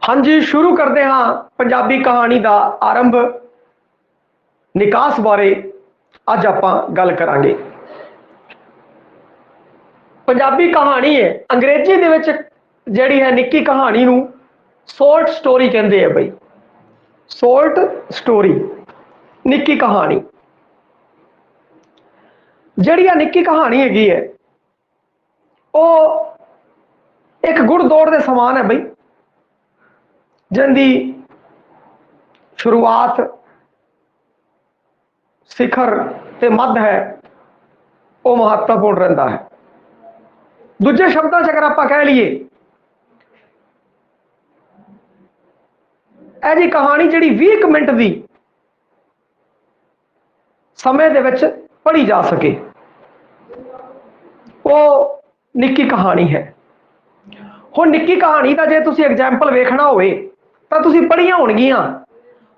हाँ जी, शुरू करते हाँ पंजाबी कहानी का आरंभ। निकास बारे अज आपां गल करांगे। पंजाबी कहानी है अंग्रेजी दे विच जिहड़ी है निक्की कहानी नूं शॉर्ट स्टोरी कहंदे आ बई। शॉर्ट स्टोरी निक्की कहानी जिहड़ी आ निक्की कहानी हैगी है वो एक गुड़ दौड़ के समान है बई, जिंदी शुरुआत शिखर ते मध्य है वो महत्वपूर्ण रहिंदा है। दूजे शब्दों च अगर आप कह लीए यह जी कहानी जी 20 मिनट की समय दे विच पढ़ी जा सके वो निक्की कहानी है। हुण निक्की कहानी का जे तुसीं एग्जाम्पल वेखना होवे तां तुसीं पढ़ियां होणगियां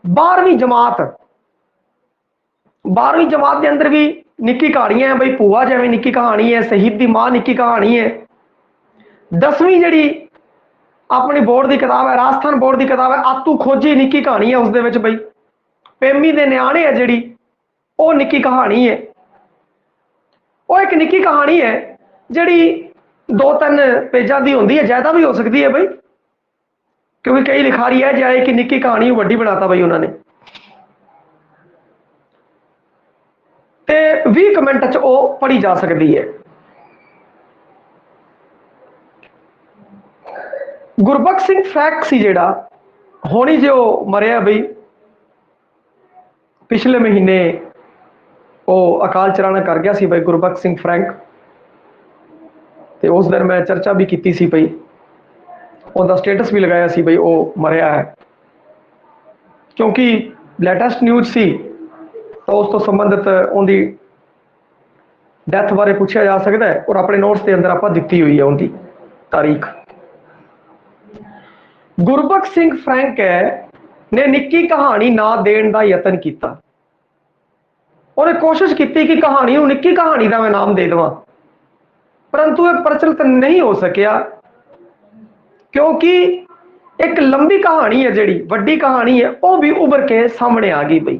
12वीं जमात। 12वीं जमात के अंदर भी निक्की कहानियां है बई। भूआ जिवें निक्की कहानी है, शहीद दी मां निक्की कहानी है। 10वीं जिहड़ी अपनी बोर्ड की किताब है, राजस्थान बोर्ड की किताब है, आतू खोजी निक्की कहानी है उस दे विच बई। पेमी दे न्याणे है जिहड़ी वो निक्की कहानी है। वो एक निक्की कहानी है जिहड़ी 2-3 पेजां दी होंदी है, ज्यादा भी हो सकती है बई, क्योंकि कई लिखारी है जाए कि निक्की कहानी वड्डी बनाता बई उन्होंने। ते 20 मिनट च वो पढ़ी जा सकती है। गुरबख्श सिंह फ्रैंक सी जिहड़ा हुण ही जो मरिया बई, पिछले महीने वो अकाल चलाना कर गया सी बई गुरबख्श सिंह फ्रैंक। तो उस दिन मैं चर्चा भी की सी बई, उनका स्टेटस भी लगाया सी बई वो मरिया है, क्योंकि लेटेस्ट न्यूज़ सी तो उस तो संबंधित उनकी डैथ बारे पूछा जा सकता है और अपने नोट्स के अंदर आप दी हुई है उनकी तारीख। गुरबख्श सिंह फ्रैंक ने निक्की कहानी ना देने का यतन किया। उन्हें कोशिश की कि कहानी निक्की कहानी का मैं नाम दे देवां, परंतु यह प्रचलित नहीं हो सकिया, क्योंकि एक लंबी कहानी है जिहड़ी वड्डी कहानी है वो भी उभर के सामने आ गई बई।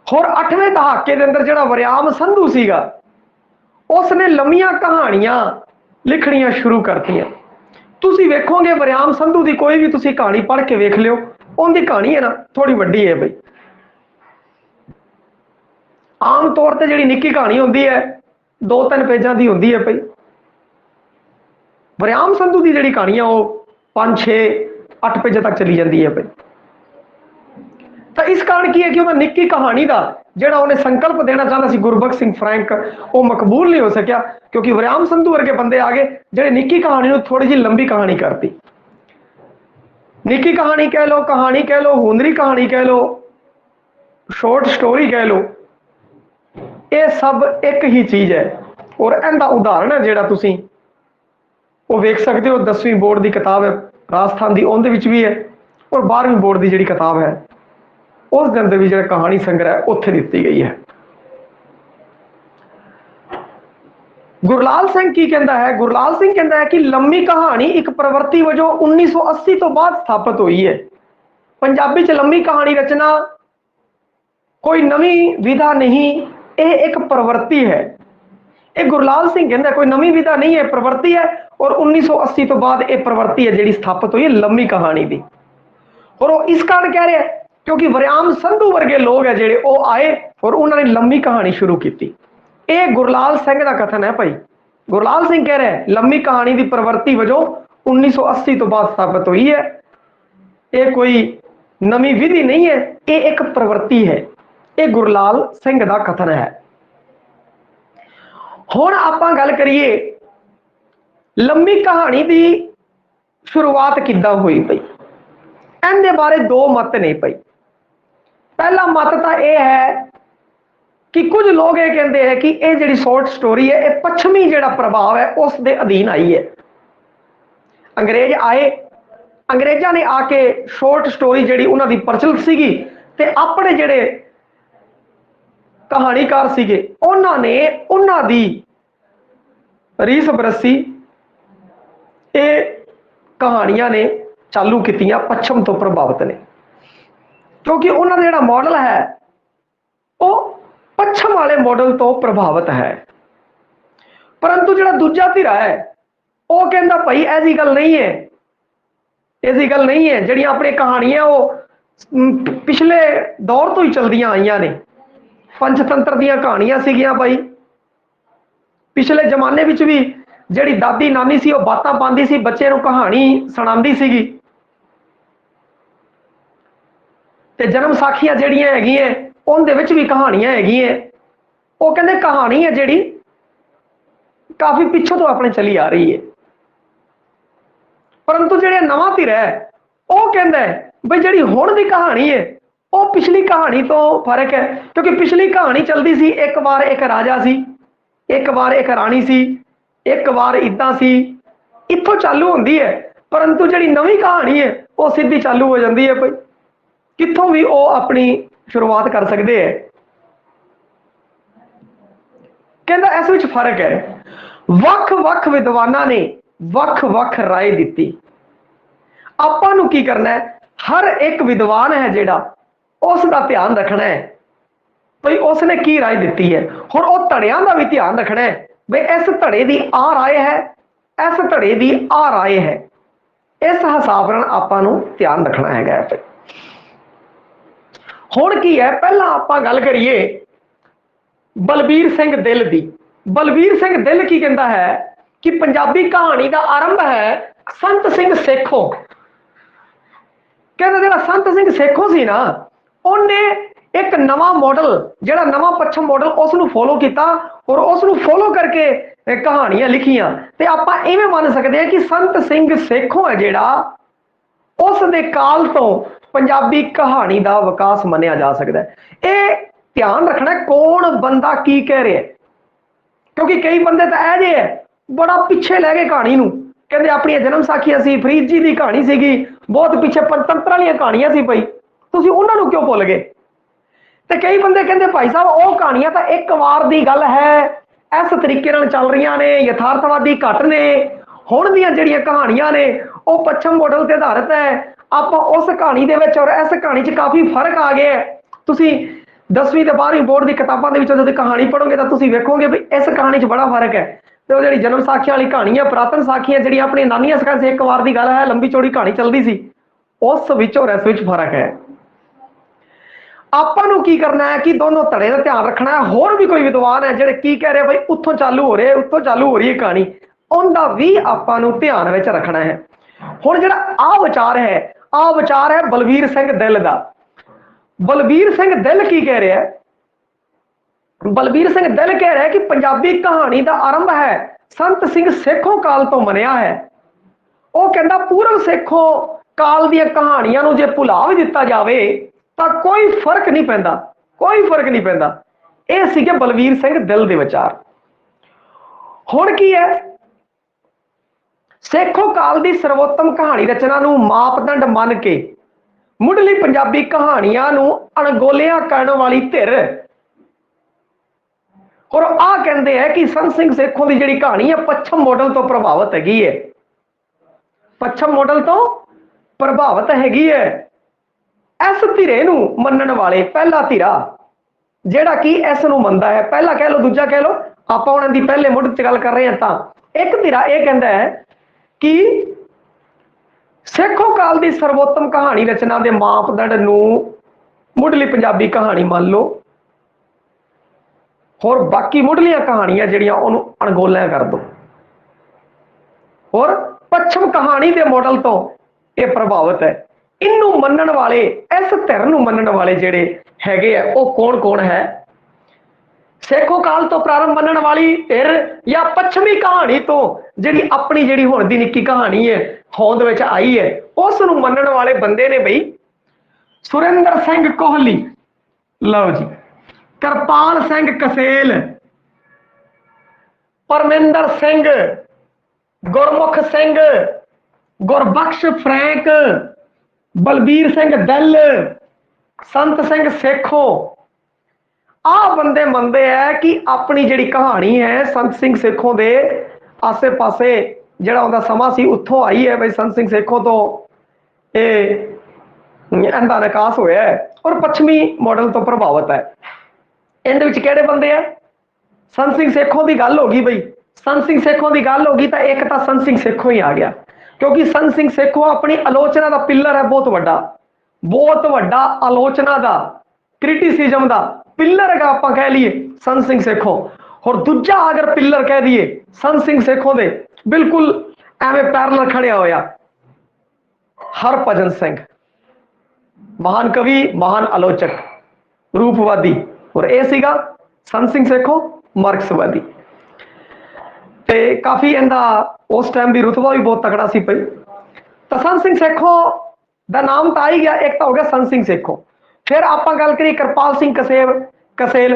और 8वें दहाके के अंदर जिहड़ा वरियाम संधू सीगा उसने लंबियां कहानियां लिखनियां शुरू करतियां। तुसी वेखोगे वरियाम संधू की कोई भी तुसी कहानी पढ़ के वेख लियो, उनकी कहानी है ना थोड़ी वड्डी है बई। आम तौर पर जिहड़ी निक्की कहानी होंदी है 2-3 पेजां की होंदी है बई। वरियाम संधू की जिहड़ी कहानी है वो 5-6-8 पेजां तक चली जाती है बई। तो इस कारण की है कि उन्हें निक्की कहानी का जिहड़ा उन्हें संकल्प देना चाहता सी गुरबख्श सिंह फ्रैंक वो मकबूल नहीं हो सकिया, क्योंकि वरियाम संधू वर्गे बंदे आ गए जिहड़े निक्की कहानी को थोड़ी जी लंबी कहानी करती। निक्की कहानी कह लो, हुंदरी कहानी कह लो, शॉर्ट स्टोरी कह लो, ये सब एक ही चीज है। और इनका उदाहरण है जिहड़ा तुसीं वो वेख सकते हो 10वीं बोर्ड की किताब है राजस्थान की, उहदे विच भी है, और 12वीं बोर्ड की जिहड़ी किताब है उस दिन भी जो कहानी संग्रह उत्थे दी गई है। गुरलाल सिंह की कहता है, गुरलाल सिंह कहता है कि लंबी कहानी एक प्रवृत्ति वजों 1980 तो बाद स्थापित हुई है। पंजाबी च लंबी कहानी रचना कोई नवी विधा नहीं, ये एक प्रवृत्ति है। एक गुरलाल सिंह कहता कोई नवी विधा नहीं है, प्रवृत्ति है, और 1980 तो बाद यह प्रवृत्ति है जी स्थापित हुई है लंबी कहानी की। और वो इस कारण कह रहे हैं क्योंकि वरियाम संधू वर्गे लोग है जिहड़े वो आए और उन्होंने लंबी कहानी शुरू की। ये गुरलाल सिंह का कथन है भाई। गुरलाल सिंह कह रहे हैं लंबी कहानी की प्रवृत्ति वजों 1980 तो बाद स्थापित हुई है, ये कोई नवी विधि नहीं है, ये एक प्रवृत्ति है। ये गुरलाल सिंह का कथन है। हुण आपां गल करिए लंबी कहानी की शुरुआत किद्दां हुई पई। इहदे बारे 2 मत ने पई। पहला मत तो यह है कि कुछ लोग ये कहते हैं कि यह जी शॉर्ट स्टोरी है यह पश्चिमी जिहड़ा प्रभाव है उस दे अधीन आई है। अंग्रेज आए, अंग्रेजा ने आके शॉर्ट स्टोरी जी उन्होंने प्रचलित सीगी ते अपने जिहड़े कहानीकार सीगे उन्होंने उन्हां दी रीस बरसी ये कहानियां ने चालू कीतियां पश्चिम तो प्रभावित ने, क्योंकि उन्होंने जिहड़ा मॉडल है वो पश्चिम वाले मॉडल तो प्रभावित है। परंतु जिहड़ा दूजा धिरा है वो कहता भाई ऐसी गल नहीं है, ऐसी गल नहीं है। जिहड़ियां अपनी कहानियां वो पिछले दौर तो ही चलदियां आईयां ने, पंचतंत्र दीयां कहानियां सीगियां भाई। पिछले जमाने विच भी जिहड़ी दादी नानी सी वो बातां पांदी सी, बच्चे नूं कहानी सुणांदी सीगी। ते जन्म साखियां जिहड़ियां हैगियां उहदे विच भी कहानियां हैगियां। वो कहंदे कहानी है जिहड़ी काफी पिछों तो अपने चली आ रही है। परंतु जिहड़ा नवां धिरा है वो कहंदा है बई जिहड़ी हुण दी कहानी है वो पिछली कहानी तो फर्क है, क्योंकि पिछली कहानी चलती सी एक बार एक राजा सी, एक बार एक राणी सी, एक बार इदां सी, इत्थों चालू होंदी है। परंतु जिहड़ी नवीं कहानी है वो सीधी चालू हो जाती है, भाई कित्थों भी वो अपनी शुरुआत कर सकते हैं। कहंदा इस विच फर्क है। वख वख विद्वानां ने वख वख राय दिती। आपां नूं की करना है, हर एक विद्वान है जिहड़ा उसका ध्यान रखना है भाई उसने की राय दी है। हुण वो धड़ियां का भी ध्यान रखना है भाई इस धड़े की आ राय है, इस धड़े की आ राय है। इस हिसाब नाल आपां नूं ध्यान रखना है। हुण की है, पहला आपां गल करिए बलबीर सिंह दिल दी। बलबीर सिंह दिल की कहता है कि पंजाबी कहानी का आरंभ है संत सिंह सेखों। कहते जो संत सिंह सेखों सी ना, उन्हें एक नवा मॉडल जो नवा पश्चिम मॉडल उसनूं फॉलो किया और उसनूं फॉलो करके कहानियां लिखियां। तो आप इवें मान सकते हैं कि संत सिंह सेखों है जिहड़ा उस दे काल तो पंजाबी कहानी का विकास मनिया जा सकता है। ये ध्यान रखना कौन बंदा की कह रहा है, क्योंकि कई बंदे तो ऐ जे है बड़ा पिछे लै गए कहानी नूं। कहते अपनी जन्म साखियां सी, फरीद जी की कहानी सीगी, बहुत पिछे पंचतंत्र वाली कहानियां सी, भाई तुसीं उन्हां नूं क्यों भुल गए। तो कई बंदे कहते भाई साहब वो कहानियां तो एक बार की गल है, इस तरीके नाल चल रही ने, यथार्थवादी घट ने। हुण दीयां जिहड़ियां कहानियां ने वो पश्चिम मॉडल ते आधारित है। आप उस कहानी दे विच और इस कहानी च काफ़ी फर्क आ गया है। तुसीं 10वीं ते 12वीं बोर्ड की किताबां दे विच जदों कहानी पढ़ोगे तो तुसीं वेखोगे भी इस कहानी च बड़ा फर्क है। तो जिहड़ी जन्म साखियां वाली कहानी है, पुरातन साखियां जिहड़ियां अपनी नानियां सखां एक बार की गल है, लंबी चौड़ी कहानी चलती सी, उस विच और इस विच फर्क है। आपां नूं की करना है कि दोनों धड़े का ध्यान रखना है। होर भी कोई विद्वान है जिहड़े की कह रहे भाई उत्थों चालू हो रहे, उत्थों चालू हो रही है कहानी, उनका भी आपां नूं ध्यान विच रखना है। हुण जिहड़ा आ विचार है बलबीर सिंह दिल दा। बलबीर सिंह दिल की कह रहा है, बलबीर सिंह दिल कह रहा है कि पंजाबी कहानी का आरंभ है संत सिंह सेखों काल तो मनिया है। वो कहता पूर्व सेखों काल दी कहानियां नूं जे भुला भी दिता जाए तो कोई फर्क नहीं पैंदा, कोई फर्क नहीं पैंदा। ये सीगे बलबीर सिंह दिल दे विचार। हुण की है, सेखों काल दी सर्वोत्तम कहानी रचना नूं मापदंड मन के मुढ़ली पंजाबी कहानियां नूं अणगोलियां करने वाली धिर और आ कहते हैं कि संत सिंह सेखों की जिहड़ी कहानी है पश्चिम मॉडल तो प्रभावित हैगी है, पश्चिम मॉडल तो प्रभावित हैगी है। इस धिरे नूं मनण वाले पहला धिरा जिहड़ा कि इस नूं मनदा है, पहला कह लो दूजा कह लो, आपां उहनां दी पहले मुढ़ च गल कर रहे हैं। तां एक धिरा यह कहता है कि सेखों काल की सर्वोत्तम कहानी रचना के मापदंड नूं मुढ़ली पंजाबी कहानी मान लो और बाकी मुढ़लियां कहानियां जिहड़ियां उहनूं अणगोलियां कर दो। और पश्चिम कहानी के मॉडल तो यह प्रभावित है। इनू मनण वाले, इस धिर नूं मनण वाले जिहड़े हैगे आ वो कौन कौन है? सेखों काल तो प्रारंभ मनण वाली धिर या पश्चिमी कहानी तो जिहड़ी अपनी जिहड़ी हुण दी निक्की कहानी है होंद विच आई है उस नूं मनण वाले बंदे ने बई सुरिंदर सिंह कोहली, लो जी, करपाल सिंह कसेल, परमिंदर सिंह, गुरमुख सिंह, गुरबख्श फ्रैंक, बलबीर सिंह दिल, संत सिंह सेखों। आ बंदे मनते हैं कि अपनी जिहड़ी कहानी है संत सिंह सेखों के आसे पासे जिहड़ा उहदा समा सी उत्थों आई है। बई संत सिंह सेखों तो ਇਹਦਾ ਨਿਕਾਸ ਹੋਇਆ ਹੈ ਔਰ ਪੱਛਮੀ ਮਾਡਲ ਤੋਂ ਪ੍ਰਭਾਵਿਤ ਹੈ। ਇਹਦੇ ਵਿੱਚ ਕਿਹੜੇ ਬੰਦੇ ਆ? ਸੰਤ ਸਿੰਘ ਸੇਖੋਂ ਦੀ ਗੱਲ ਹੋ ਗਈ ਬਈ, ਸੰਤ ਸਿੰਘ ਸੇਖੋਂ ਦੀ ਗੱਲ ਹੋ ਗਈ ਤਾਂ ਇੱਕ ਤਾਂ ਸੰਤ ਸਿੰਘ ਸੇਖੋਂ ਹੀ ਆ ਗਿਆ, ਕਿਉਂਕਿ ਸੰਤ ਸਿੰਘ ਸੇਖੋਂ ਆਪਣੀ ਆਲੋਚਨਾ ਦਾ ਪਿੱਲਰ ਹੈ ਬਹੁਤ ਵੱਡਾ ਆਲੋਚਨਾ ਦਾ, ਕ੍ਰਿਟਿਸਿਜ਼ਮ ਦਾ ਪਿੱਲਰ ਹੈਗਾ ਆਪਾਂ ਕਹਿ ਲਈਏ ਸੰਤ ਸਿੰਘ ਸੇਖੋਂ। और दूजा अगर पिलर कह दिए संत सिंह सेखों दे बिल्कुल एवं पैरलल खड़िया होया हरभजन सिंह, महान कवि, महान आलोचक, रूपवादी, और यह सीगा संत सिंह सेखों मार्क्सवादी। ते काफी इनका उस टाइम भी रुतबा भी बहुत तगड़ा सी पई। तो संत सिंह सेखों दा नाम तो आ ही गया, एक तो हो गया संत सिंह सेखों। फिर आप गल करिए कृपाल सिंह कसेल,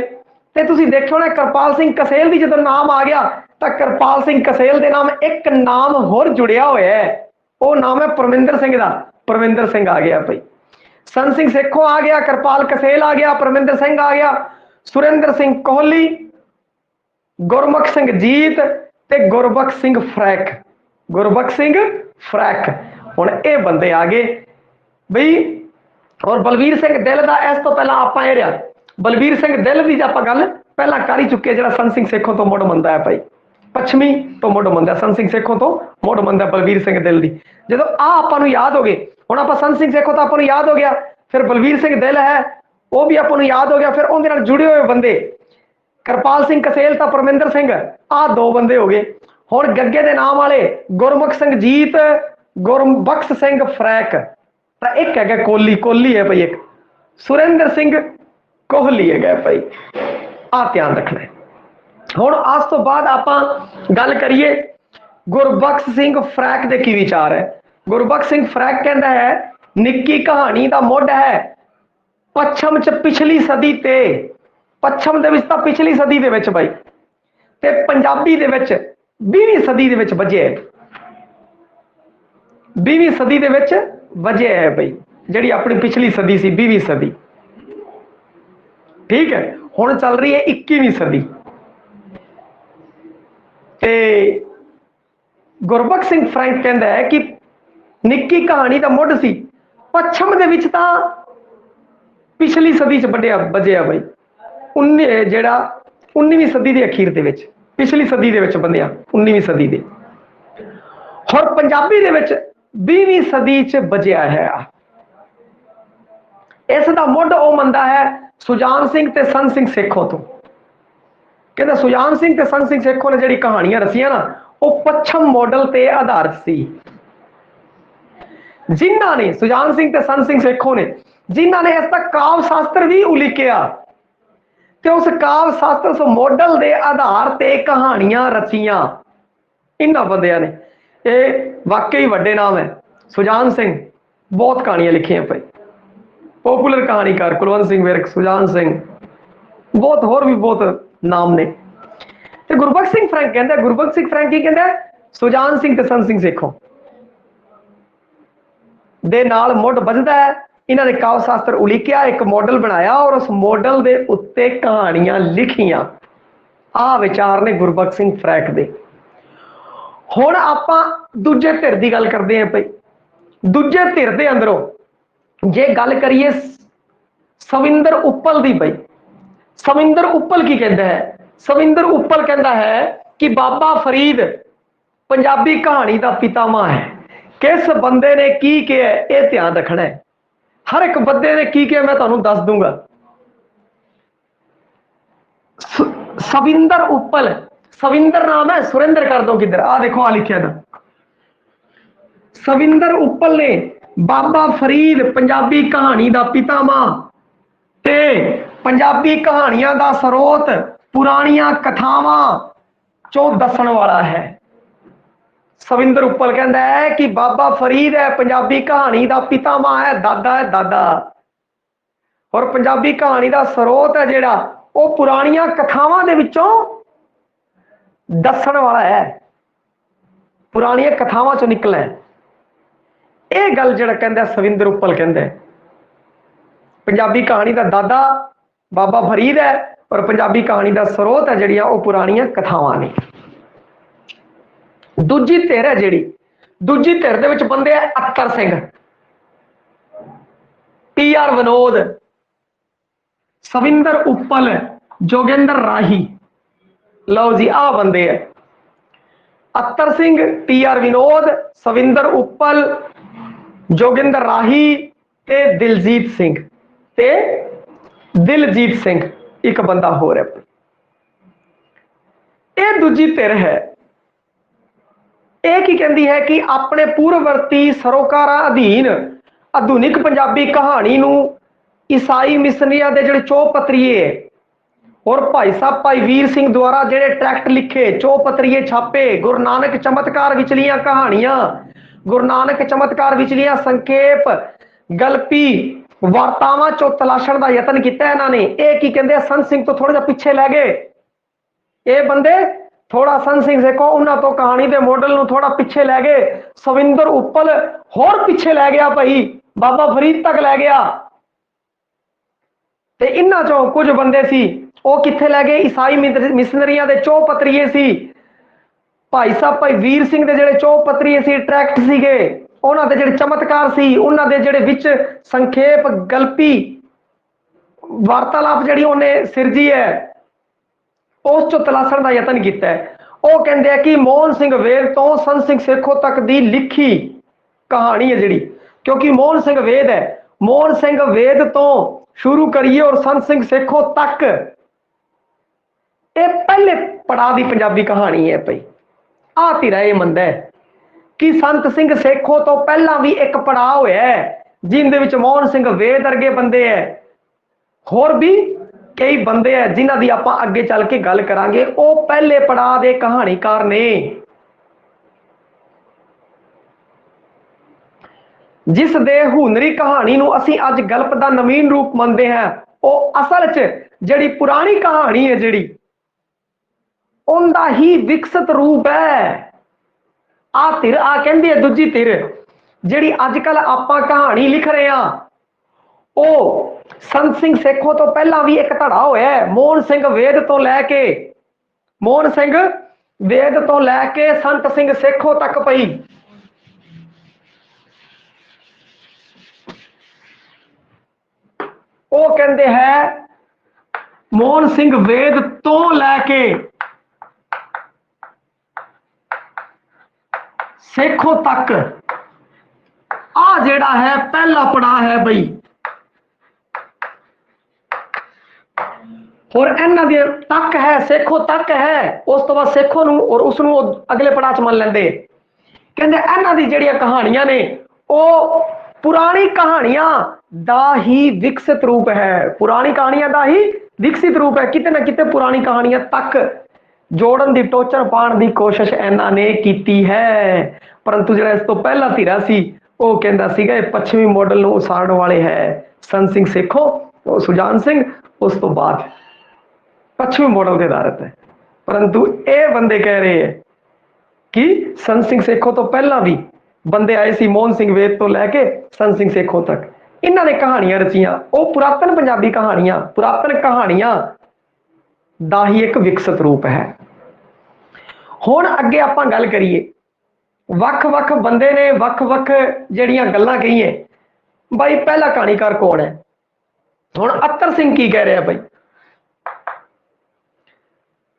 ते तुसीं देखो ना कृपाल सिंह कसेल की जो नाम आ गया तो कृपाल सिंह कसेल के नाम एक नाम होर जुड़िया होया है, वो नाम है परमिंदर सिंह का। परमिंदर सिंह आ गया भाई, संत सिंह सेखों आ गया, कृपाल कसेल आ गया, परमिंदर सिंह आ गया, सुरेंद्र सिंह कोहली, गुरमुख सिंह जीत ते गुरबख्श सिंह फ्रैक। गुरबख्श सिंह फ्रैक हुण ये बंदे आ गए बई। और बलवीर सिंह दिल का इस तो पहला आप रहा बलवीर सिंह दिल की आप गल पहला कर ही चुके, जो संत सिंह सेखों तो मुड़ मंदा है भाई, पश्चिमी तो मुड़ मंदा, संत सिंह सेखों तो मुड़ मंदा बलवीर सिंह दिल की। जो आपको याद हो गए हुण आप संत सिंह सेखों तो आपको याद हो गया, फिर बलवीर सिंह दिल है वो भी आपको याद हो गया, फिर उन्हें जुड़े हुए बंदे कृपाल सिंह कसेल तो परमिंदर सिंह, आ दो बंदे हो गए। हुण गग्गे के नाम वाले गुरमुख सिंह जीत, गुरबख्श सिंह फ्रैक, तो एक है कोहली है भाई, एक सुरेंद्र सिंह कोहली है भाई, आ ध्यान रखना है। हुण आज तो बाद आप गल करिए गुरबख्श सिंह फ्रैक दे की विचार है। गुरबख्श सिंह फ्रैक कहता है निक्की कहानी का मुढ़ है पच्छम च पिछली सदी ते, पच्छम दे विच तां पिछली सदी दे विच भाई, ते पंजाबी दे विच 20वीं सदी दे विच वजे है, 20वीं सदी दे विच वजे है भाई, जिहड़ी अपनी पिछली सदी सी 20वीं सदी, ठीक है। हुण चल रही है 21वीं सदी। ते गुरबख्श सिंह फ्रैंक कहता है कि निक्की कहानी का मुढ़ सी पच्छम दे विच तां पिछली सदी च वजे भाई, 19वीं सदी के अखीर दे विच, पिछली सदी दे विच बंदिया 19वीं सदी दे, और पंजाबी दे विच 20वीं सदी च वजिया है। इसका मुढ़ वो मनदा है सुजान सिंह ते संत सिंह सेखों तो, कहते सुजान सिंह ते संत सिंह सेखों ने जिहड़ी कहानियां रचियां ना वो पच्छम मॉडल ते आधारित सी, जिन्हां ने सुजान सिंह ते संत सिंह सेखों ने जिन्हां ने इसका काव्य शास्त्र भी उलीकिया, ते उस काव्य शास्त्र उस मॉडल के आधार ते कहानियां रचियां इन्हां बंदियां ने। ये वाकई वड्डे नाम है। सुजान सिंह बहुत कहानियां लिखियां भाई, पॉपुलर कहानीकार कुलवंत सिंह विरक, सुजान सिंह, बहुत होर भी बहुत नाम ने। ते गुरबख्श सिंह फ्रैंक कहता है, गुरबख्श सिंह फ्रैंक की कहता है सुजान सिंह ते संत सिंह सेखों दे नाल मुढ़ बजदा है, इन्हां ने काव्य शास्त्र उलीकिया, एक मॉडल बनाया और उस मॉडल दे उत्ते कहानियां लिखियां। आ विचार ने गुरबख्श सिंह फ्रैंक दे। हुण आपां दूजे धिर दी गल करदे हां भाई, दूजे धिर दे अंदरों जे गल करिए सविंदर उप्पल दी भाई, सविंदर उप्पल की कहता है? सविंदर उप्पल कहता है कि बाबा फरीद पंजाबी कहानी का पितामह है। किस बंदे ने की किया यह ध्यान रखना है, हर एक बंदे ने की किया मैं तुहानूं दस दूंगा। सविंदर उप्पल, सविंदर नाम है, सुरेंद्र कर दो किधर, आ देखो आ लिखिया था। सविंदर उप्पल ने बाबा फरीद पंजाबी कहानी का पितामह ते पंजाबी कहानियां का स्रोत पुरानियां कथावां चो दसन वाला है। सविंदर उप्पल कहता है कि बाबा फरीद है पंजाबी कहानी का पितामह है, दादा है दादा, और पंजाबी कहानी का स्रोत है जिहड़ा वो पुरानियां कथावां दे विचों दसन वाला है, पुरानियां कथावां चों निकला है। ये गल जिहड़ा कहंदा सविंदर उप्पल कहंदा है पंजाबी कहानी का दादा बाबा फरीद है और पंजाबी कहानी का स्रोत है जिहड़ियां वो पुरानियां कथावां ने। दूजी धिर है जिहड़ी, दूजी धिर दे विच बंदे है अत्तर सिंह। टी आर विनोद, सविंदर उप्पल, जोगिंदर राही। लो जी आ बंदे है अत्तर सिंह, टी आर विनोद, सविंदर उप्पल, जोगिंदर राही ते दिलजीत सिंह ते दिलजीत सिंह एक बंदा होर है। यह दूजी धिर है, यह की कहती है कि अपने पूर्ववर्ती सरोकारा अधीन आधुनिक पंजाबी कहानी नूं ईसाई मिशनरियां दे जिहड़े चौपत्रिये और भाई साहब भाई वीर सिंह द्वारा जिहड़े ट्रैक्ट लिखे, चौपत्रिये छापे, गुरु नानक चमत्कार विचलियां कहानियां, गुरु नानक चमत्कार विचलियां संखेप गल्पी वार्तावां चो तलाशण का यतन किया इन्होंने। ये की कहते संत सिंह तो थोड़ा जिहा पिछे लै गए, ये बंदे थोड़ा संत सिंह सेखो उन्होंने तो कहानी के मॉडल नूं थोड़ा पिछे लै गए। सविंदर उप्पल होर पिछे लै गया भाई, बाबा फरीद तक लै गया। ते इन्हां चों कुछ बंदे सी वो कित्थे लै गए, ईसाई मिशनरियां दे चौपत्रिये सी, भाई साहब भाई वीर सिंह दे जिहड़े चौपत्रिये सी ट्रैक्ट सीगे, उन्हां दे जिहड़े चमत्कार सी, उन्हां दे जिहड़े विच संखेप गल्पी वार्तालाप जिहड़ी उन्हें सिरजी है उस चो तलाशण का यतन किया है। वो कहते हैं कि मोहन सिंह वेद तो संत सिंह सेखों तक की लिखी कहानी है जिहड़ी, क्योंकि मोहन सिंह वेद है, मोहन सिंह वेद तो शुरू करिए और संत सिंह सेखों तक ये पहले पड़ाव की पंजाबी कहानी है। भाई आ तिरा ये मनदा है कि संत सिंह सेखों तो पहला भी एक पड़ाव है जिंदे विच मोहन सिंह वेद वर्गे बंदे है, होर भी कई बंदे है जिन्हां दी आपां अगे चल के गल करांगे। वो पहले पड़ाव के कहानीकार ने। जिस दे हुनरी कहानी नूं असीं अज गल्प दा नवीन रूप मनदे हैं, वो असल च जिहड़ी पुरानी कहानी है जिहड़ी उनका ही विकसित रूप है। आ धिर आ कहंदी है दूजी धिर जिहड़ी अजकल आपां कहानी लिख रहे हैं, वो संत सिंह सेखों तो पहला भी एक धड़ा होया है। मोहन सिंह वेद तो लैके मोहन सिंह वेद तो लैके संत सिंह सेखों तक पई वो कहते हैं मोहन सिंह वेद तो लैके सेखों तक आ जेड़ा है पहला पड़ा है बई। और इन्हां दे तक है, सेखों तक है, उस तो बाद सेखों नूं और उसनूं अगले पड़ाव च मन लैंदे। कहंदे इन्हां दी जेड़ियां कहानियां ने वो पुरानी कहानियां दा ही विकसित रूप है, पुरानी कहानियां दा ही विकसित रूप है। किते ना किते पुरानी कहानियां तक जोड़न दी टोचर पाण दी कोशिश इन्हां ने कीती है, परंतु जिहड़ा इस तो पहला धीरा सी वो कहंदा सीगा पश्चिमी मॉडल नूं उसारन वाले है संत सिंह सेखों, सुजान सिंह, उस तो बाद पश्चिमी मॉडल के आधारित है। परंतु ये बंदे कह रहे हैं कि संत सिंह सेखों तो पहला भी बंदे आए सी, मोहन सिंह वेद तो लैके संत सिंह सेखों तक इन्हां ने कहानियां रचियां। वो पुरातन पंजाबी कहानियां, पुरातन कहानियां दा ही एक विकसित रूप है। हुण अगे आपां गल करिए, वख-वख बंदे ने वख-वख जिहड़ियां गल्लां कहीए। भाई पहला कहानीकार कौन है? हुण अत्तर सिंह की कह रहे हैं? भाई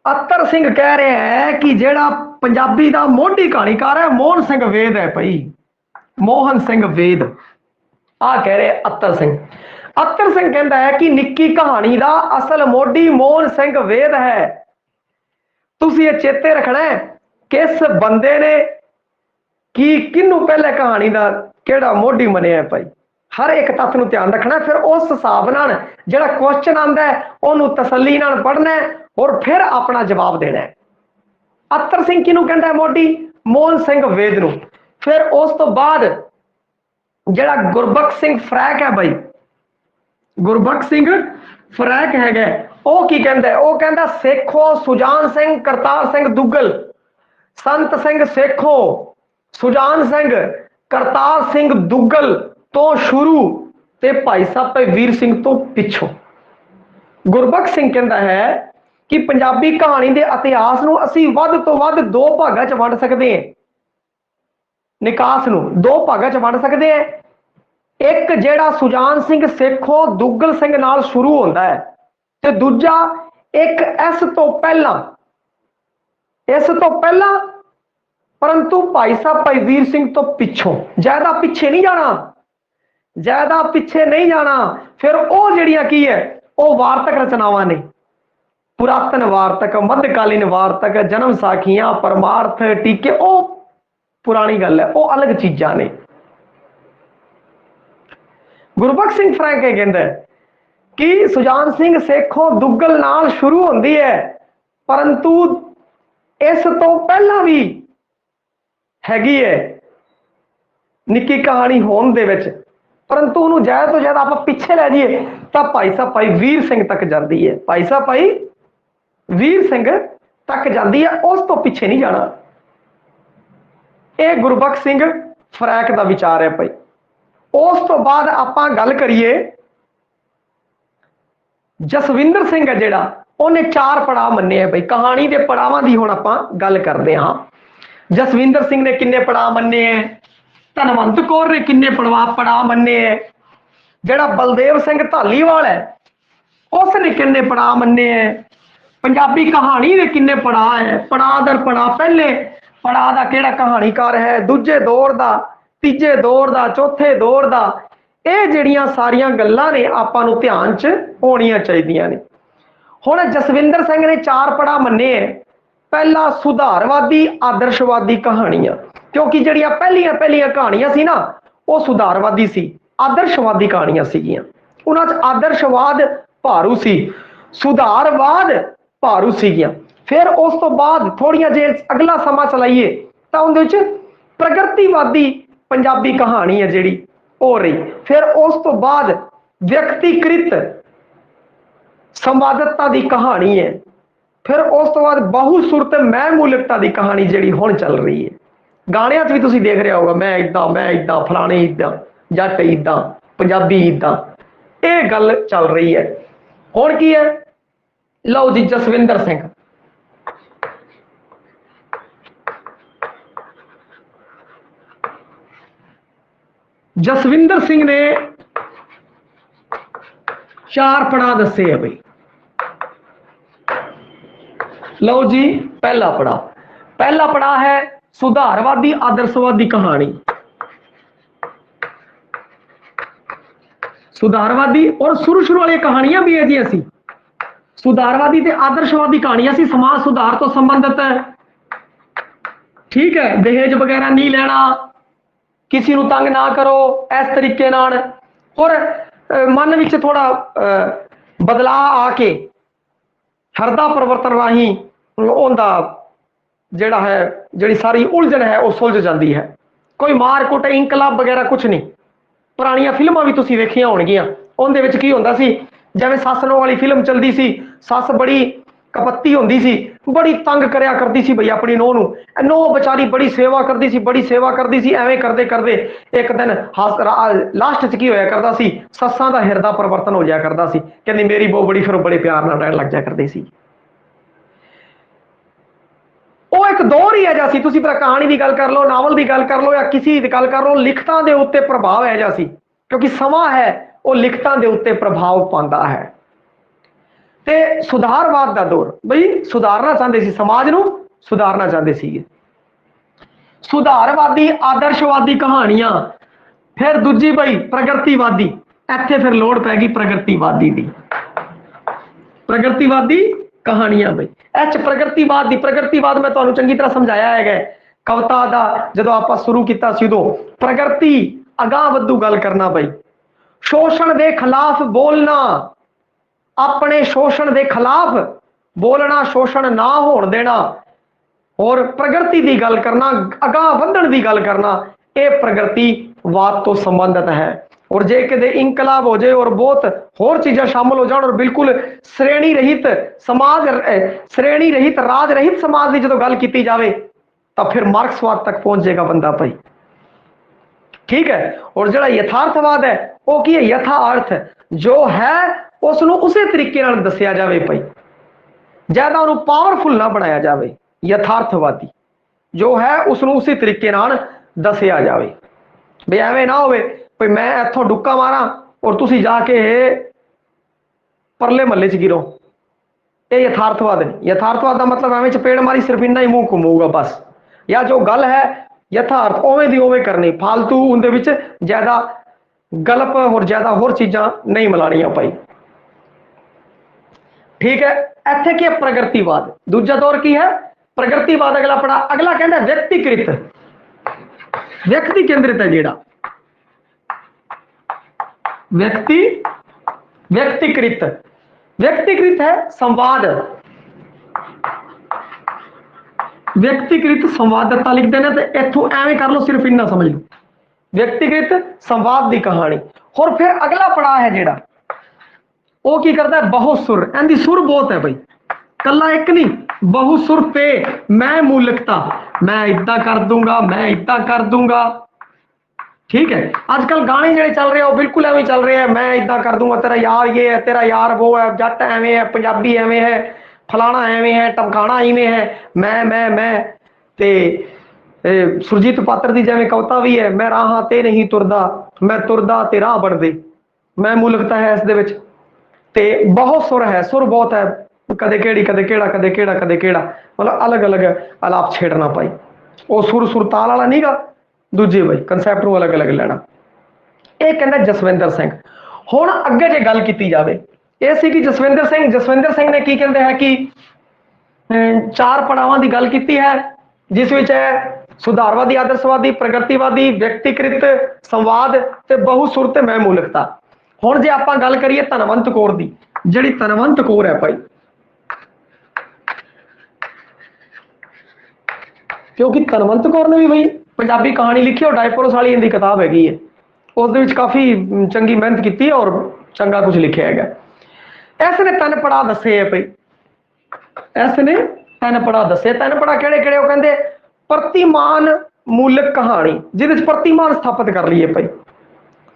अत्तर सिंह कह रहे हैं कि जेड़ा पंजाबी दा मोढी कहानीकार है मोहन सिंह वेद है। भाई मोहन सिंह वेद आ कह रहे अत्तर सिंह। अत्तर सिंह कहता है कि निक्की कहानी दा असल मोढी मोहन सिंह वेद है। तुसीं ये चेते रखना है किस बंदे ने कि किनू पहले कहानी दा केड़ा मोढी मनिया है। भाई हर एक तत्थ नूं ध्यान रखना, फिर उस हिसाब नाल जिहड़ा क्वेश्चन आंदा है उहनूं तसल्ली नाल पढ़ना है और फिर अपना जवाब देना है। अत्तर सिंह किनू कहता है मोढी? मोहन सिंह वेद नूं। फिर उस तो बाद जिहड़ा गुरबख्श सिंह फरैक है, भाई गुरबख्श सिंह फरैक है, वो की कहता है? वो कहता सेखों सुजान सिंह करतार सिंह दुग्गल, संत सिंह सेखों सुजान सिंह करतार सिंह दुग्गल तो शुरू ते भाई साहब भाई वीर सिंह तो पिछों। गुरबख्श सिंह कहता है कि पंजाबी कहानी के इतिहास नूं असीं वध तो वध दो भागां च वंड सकते हैं। निकास नूं दो भागां च वंड सकते हैं। एक जेड़ा सुजान सिंह सेखों दुग्गल सिंह नाल शुरू होता है ते दूजा एक इस तो पहला परंतु भाई साहब भाई वीर सिंह तो पिछों ज्यादा पीछे नहीं जाना, ज्यादा पीछे नहीं जाना। फिर वो जड़ियां की है वो वार्तक रचनावां ने, पुरातन वार्तक, मध्यकालीन वार्तक, जन्म साखियां, परमार्थ, टीके, वो पुरानी गल है, वो अलग चीजा ने। गुरबख्श सिंह फ्रैंक कहता है कि सुजान सिंह सेखों दुग्गल नाल शुरू होती है परंतु इस तो पहला भी हैगी है निक्की कहानी होने दे विच, परंतु उन्होंने ज्यादा तो ज्यादा आप पिछे लै जाइए तो भाई साहब भाई वीर सिंह तक जाती है, भाई साहब भाई वीर सिंह तक जाती है, उस तो पिछे नहीं जाना। यह गुरबख्श सिंह फ्रैंक का विचार है भाई। उस तो बाद आप गल करिए जसविंदर सिंह है जिहड़ा, उन्हें 4 पड़ाव मन्ने है भाई कहानी के पड़ावां की हुण आपां गल करते हाँ। जसविंदर सिंह ने किन्ने पड़ाव मन्ने है, धनवंत कौर ने किन्ने पड़ाव मन्ने है, जिहड़ा बलदेव सिंह धालीवाल है उसने किन्ने पड़ाव मन्ने है, पंजाबी कहानी ने किन्ने पड़ाव है, पड़ाव दर पड़ाव, पहले पड़ाव का किहड़ा कहानीकार है, दूजे दौर का, तीजे दौर का, चौथे दौर का, ये जिहड़ियां सारियां गल्लां ने आपां नूं ध्यान च होणियां चाहीदियां ने। हुण जसविंदर सिंह ने 4 पड़ाव मन्ने है। पहला सुधारवादी आदर्शवादी कहानियां, क्योंकि जिहड़ियां पहलियां कहानियां सी ना वो सुधारवादी सी, आदर्शवादी कहानियां सीगियां, उन्हां च आदर्शवाद भारू सी, सुधारवाद भारू सीगियां। फिर उस तो बाद थोड़ियां जे अगला समा चलाइए तो उहदे विच प्रगतिवादी पंजाबी कहानी है जिहड़ी हो रही। फिर उस तो बाद व्यक्तिकृत संवादकता की कहानी है। फिर उस तो बाद बहुसुरत महमूलिकता की कहानी जिहड़ी हुण चल रही है। गाणियां भी तुसीं देख रहा होगा, मैं इदां फलाने इदां, जट इदां, पंजाबी इदां, ये गल चल रही है। हुण की है, लो जी जसविंदर सिंह, जसविंदर सिंह ने 4 पड़ाव दसे है भाई। लो जी पहला पड़ाव है सुधारवादी आदर्शवादी कहानी, सुधारवादी और शुरू वाली कहानियां भी है जी ऐसी सुधारवादी ते आदर्शवादी कहानियां सी, समाज सुधार तो संबंधित है, ठीक है, दहेज वगैरह नहीं लेना, किसी को तंग ना करो इस तरीके नाल, और मन विच थोड़ा बदलाव आके हरदा परिवर्तन राही उनका जिहड़ा है जिहड़ी सारी उलझन है वो सुलझ जाती है। कोई मार कुट इंकलाब वगैरह कुछ नहीं। पुरानियां फिल्मां भी तुसीं वेखियां होणगियां, उहदे विच की हुंदा सी, जिवें सस नूं वाली फिल्म चलदी सी, सस बड़ी कपत्ती होंदी सी, बड़ी तंग करया करदी सी भई अपनी नूह नूं, नूह बेचारी बड़ी सेवा करदी सी, बड़ी सेवा करदी सी, एवें करदे करदे एक दिन लास्ट च की होया करदा सी, सस्सां दा हिरदा परिवर्तन हो जाया करदा सी, कहंदी मेरी बहु बड़ी, फिर बड़े प्यार नाल रहण लग जाया करदे सी। वो एक दौर ही है जा सी, तुसीं पर कहानी की गल कर लो, नावल की गल कर लो, या किसी की गल कर लो, लिखतां दे उत्ते प्रभाव है जा सी, क्योंकि समा है वो लिखतां दे उत्ते प्रभाव पांदा है। ते सुधारवाद का दौर, बई सुधारना चाहते सी, समाज नूं सुधारना चाहते सी, सुधारवादी आदर्शवादी कहानियां। फिर दूजी बई प्रगतिवादी, इत्थे फिर लोड़ पै गई प्रगतिवादी दी, प्रगतिवादी कहानियां बई एच प्रगतिवाद दी, प्रगतिवाद मैं तुहानूं चंगी तरह समझाया है कविता दा जदों आपां शुरू कीता सी उदों, प्रगति अगां वधू गल करना बई, शोषण दे खिलाफ बोलना, अपने शोषण के खिलाफ बोलना, शोषण ना होण देना, और प्रगति की गल करना, अगां वधण की गल करना, यह प्रगतिवाद तो संबंधित है। और जे किते इंकलाब हो जाए और बहुत होर चीज़ां शामिल हो जाण और बिल्कुल श्रेणी रहित समाज, श्रेणी रहित राज रहित समाज की जो गल की जाए तो फिर मार्क्सवाद तक पहुंच जाएगा बंदा भाई, ठीक है। और जो यथार्थवाद है वो की है, यथार्थ जो है उसनों उसे तरीके नाल दसिया जाए भाई, ज्यादा उन्होंने पावरफुल ना बनाया जाए। यथार्थवादी जो है उसनों उसी तरीके नाल दसिया जाए, भाई एवें ना होवे भाई मैं इथों डुक्का मारा और तुसी जाके परले महल्ले च गिरो, ये यथार्थवाद नहीं। यथार्थवाद का मतलब एवं चपेड़ मारी सिर्फ इन्ना ही मुंह घुमूगा बस, या जो गल है यथार्थ उवें दी उवें करनी, फालतू उनदे विच ज्यादा गलप और ज्यादा होर चीजां नहीं मिलानियां भाई। ठीक है, इत्थे की है प्रगतिवाद। दूजा दौर की है प्रगतिवाद। अगला पड़ा, अगला कहना व्यक्तिकृत, व्यक्ति केंद्रित है जेड़ा व्यक्तिकृत। व्यक्तिकृत है संवाद, व्यक्तिकृत संवादता लिख देना, तो इथों एवं कर लो, सिर्फ इन्ना समझ लो, व्यक्तिकृत संवाद की कहानी। और फिर अगला पड़ा है जेड़ा वो की करता है बहुसुर। इनकी सुर बहुत है भाई, कला एक नहीं, बहुसुर पे मैं मूलकता, मैं इतना कर दूंगा, मैं इतना कर दूंगा। ठीक है, आजकल गाने जेडे चल रहे हैं वो बिल्कुल एवं चल रहे हैं, मैं इतना कर दूंगा, तेरा यार ये है, तेरा यार वो है, जट एवं है, पंजाबी एवं है, फलाना एवं है, टमकाना इवें है, मैं ते सुरजीत पात्र की जिवें कविता भी है, मैं राह ते नहीं तुरदा, मैं तुरदा ते राह बढ़ दे, मैं मूलकता है इस दे विच। ते बहुत सुर है, सुर बहुत है, कदे केड़ी कदे केड़ा कदे केड़ा कदे केड़ा, मतलब अलग अलग अलाप छेड़ना पाई। वो सुर सुर ताल वाला नहीं गा, दूजे भाई कंसैप्ट अलग अलग लेना। एक कहना जसविंदर सिंह। हुण अगे जे गल की जाए ये सी कि जसविंदर सिंह ने की कहते हैं कि 4 पड़ावां की गल की है, जिस विच है सुधारवादी, आदर्शवादी, प्रगतिवादी, व्यक्तिकृत, संवाद ते बहुसुर ते मैं मूलकता। हुण जे आपां गल करिए धनवंत कौर दी, जिहड़ी धनवंत कौर है भाई, क्योंकि धनवंत कौर ने भी भाई पंजाबी कहानी लिखी और डायपोरस वाली इनकी किताब हैगी है, उस काफी चंगी मेहनत की और चंगा कुछ लिखा है। इसने 3 पड़ा दसे है भाई, इसने 3 पड़ा दसे। 3 पड़ा केड़े केड़े, वो कहते प्रतिमान मूलक कहानी, जिहदे प्रतिमान स्थापित कर लीए भाई,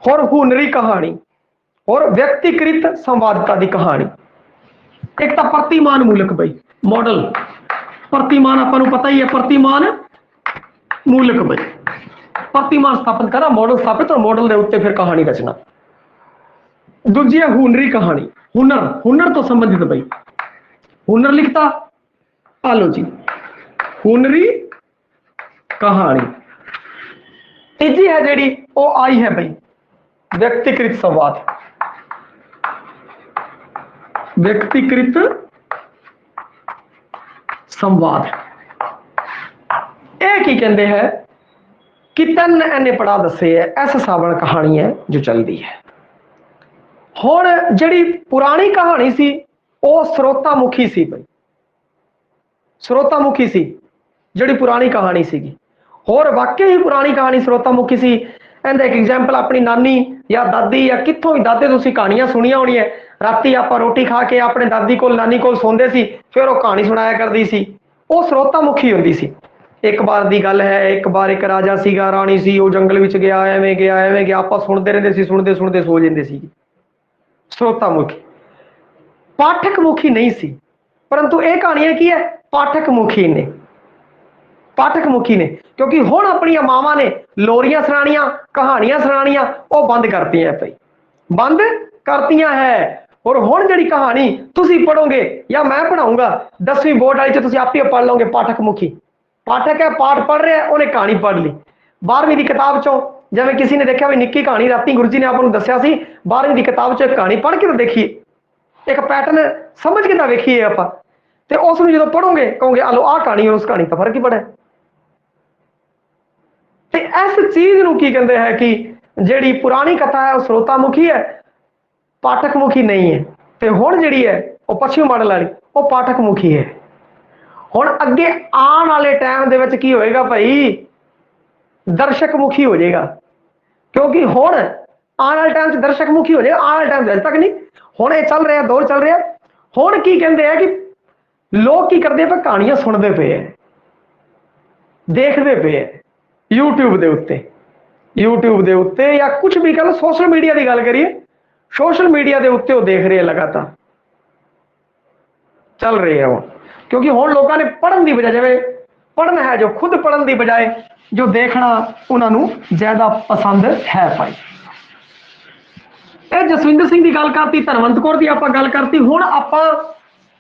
और हुनरी कहानी और व्यक्तिकृत संवादता की कहानी। एक तो प्रतिमान मूलक भाई मॉडल, प्रतिमान आपको पता ही है, प्रतिमान मूलक भाई, प्रतिमान स्थापित करा, मॉडल स्थापित, और मॉडल के उत्ते फिर कहानी रचना। दूजी है हुनरी कहानी, हुनर, हुनर तो संबंधित भाई, हुनर लिखता आलो जी, हुनरी कहानी। तीजी है जेड़ी वो आई है भाई व्यक्तिकृत संवाद, व्यक्तिकृत संवाद। एक ही कहते हैं कि 3 इन्हें पड़ा दसे है, इस हिसाब नाल कहानी है जो चलती है। हुण जिहड़ी पुरानी कहानी सी वो स्रोतामुखी सी भाई, स्रोतामुखी सी जिहड़ी पुरानी कहानी सीगी, और वाकई ही पुरानी कहानी स्रोतामुखी सी। इहदा एक एग्जाम्पल अपनी नानी या दादी या कित्थों भी दादे तुसीं कहानियां सुनियां होणियां, राती आपां रोटी खा के अपने दादी कोल नानी कोल सोंदे सी, फिर वो कहानी सुनाया करदी सी, वो स्रोतामुखी हुंदी सी। एक बार की गल है, एक बार एक राजा सीगा, राणी सी, वो जंगल विच गया, एवें गया एवें गया, आपां सुणदे रहिंदे सी, सुणदे सुणदे सो जांदे सी। स्रोतामुखी, पाठकमुखी नहीं सी, परंतु यह कहानियां की है पाठकमुखी ने, पाठकमुखी ने, क्योंकि हुण अपनी मावां ने लोरियां सुनानियां, कहानियां सुनानियां वो बंद करती है भाई, बंद करतियां है। और हुण जिहड़ी कहानी तुसीं पढ़ोगे या मैं पढ़ाऊंगा 10वीं बोर्ड वाली, तुसीं आप ही पढ़ लोगे पाठकमुखी। पाठक है, पाठ पढ़ रहा है, उन्हें कहानी पढ़ ली 12वीं की किताब चो, जिवें किसी ने देखा भी निक्की कहानी राती गुरु जी ने आपको दस्या सी, 12वीं की किताब चो एक कहानी पढ़ के तो देखिए, एक पैटर्न समझ के तो वेखिए आपां, ते उस नूं जदों पढ़ोगे कहोगे आलो आ कहानी और उस कहानी तो फर्क ही पड़ा। ते इस चीज नूं की कहंदे हैं कि जिहड़ी पुरानी कथा है वो स्रोतामुखी है, पाठकमुखी नहीं है। ते हुण जिहड़ी है वो पश्चिमी मॉडल वाली वो पाठकमुखी है। हुण अगे आने वाले टाइम दे विच की होएगा भाई, दर्शक मुखी हो जाएगा, क्योंकि हुण आने वाले टाइम दर्शक मुखी हो जाएगा, आने वाले टाइम अज तक नहीं, हुण ये चल रहा दौर चल रहा। हुण की कहते हैं कि लोग की करते पे कहानियां सुनते पे है, देखते पे है यूट्यूब के उत्ते, यूट्यूब के उत्ते या कुछ भी कह लो, सोशल मीडिया की गल करिए, सोशल मीडिया के उत्ते वो देख रहे हैं, लगातार चल रहे हैं वो, क्योंकि हुण लोगों ने पढ़न की बजाय, जिवें पढ़ना है जो खुद पढ़न की बजाय जो देखना उन्होंने ज्यादा पसंद है भाई। ਇਹ ਜਸਵਿੰਦਰ ਸਿੰਘ ਦੀ ਗੱਲ करती, धनवंत कौर की आप गल करती। हुण आपां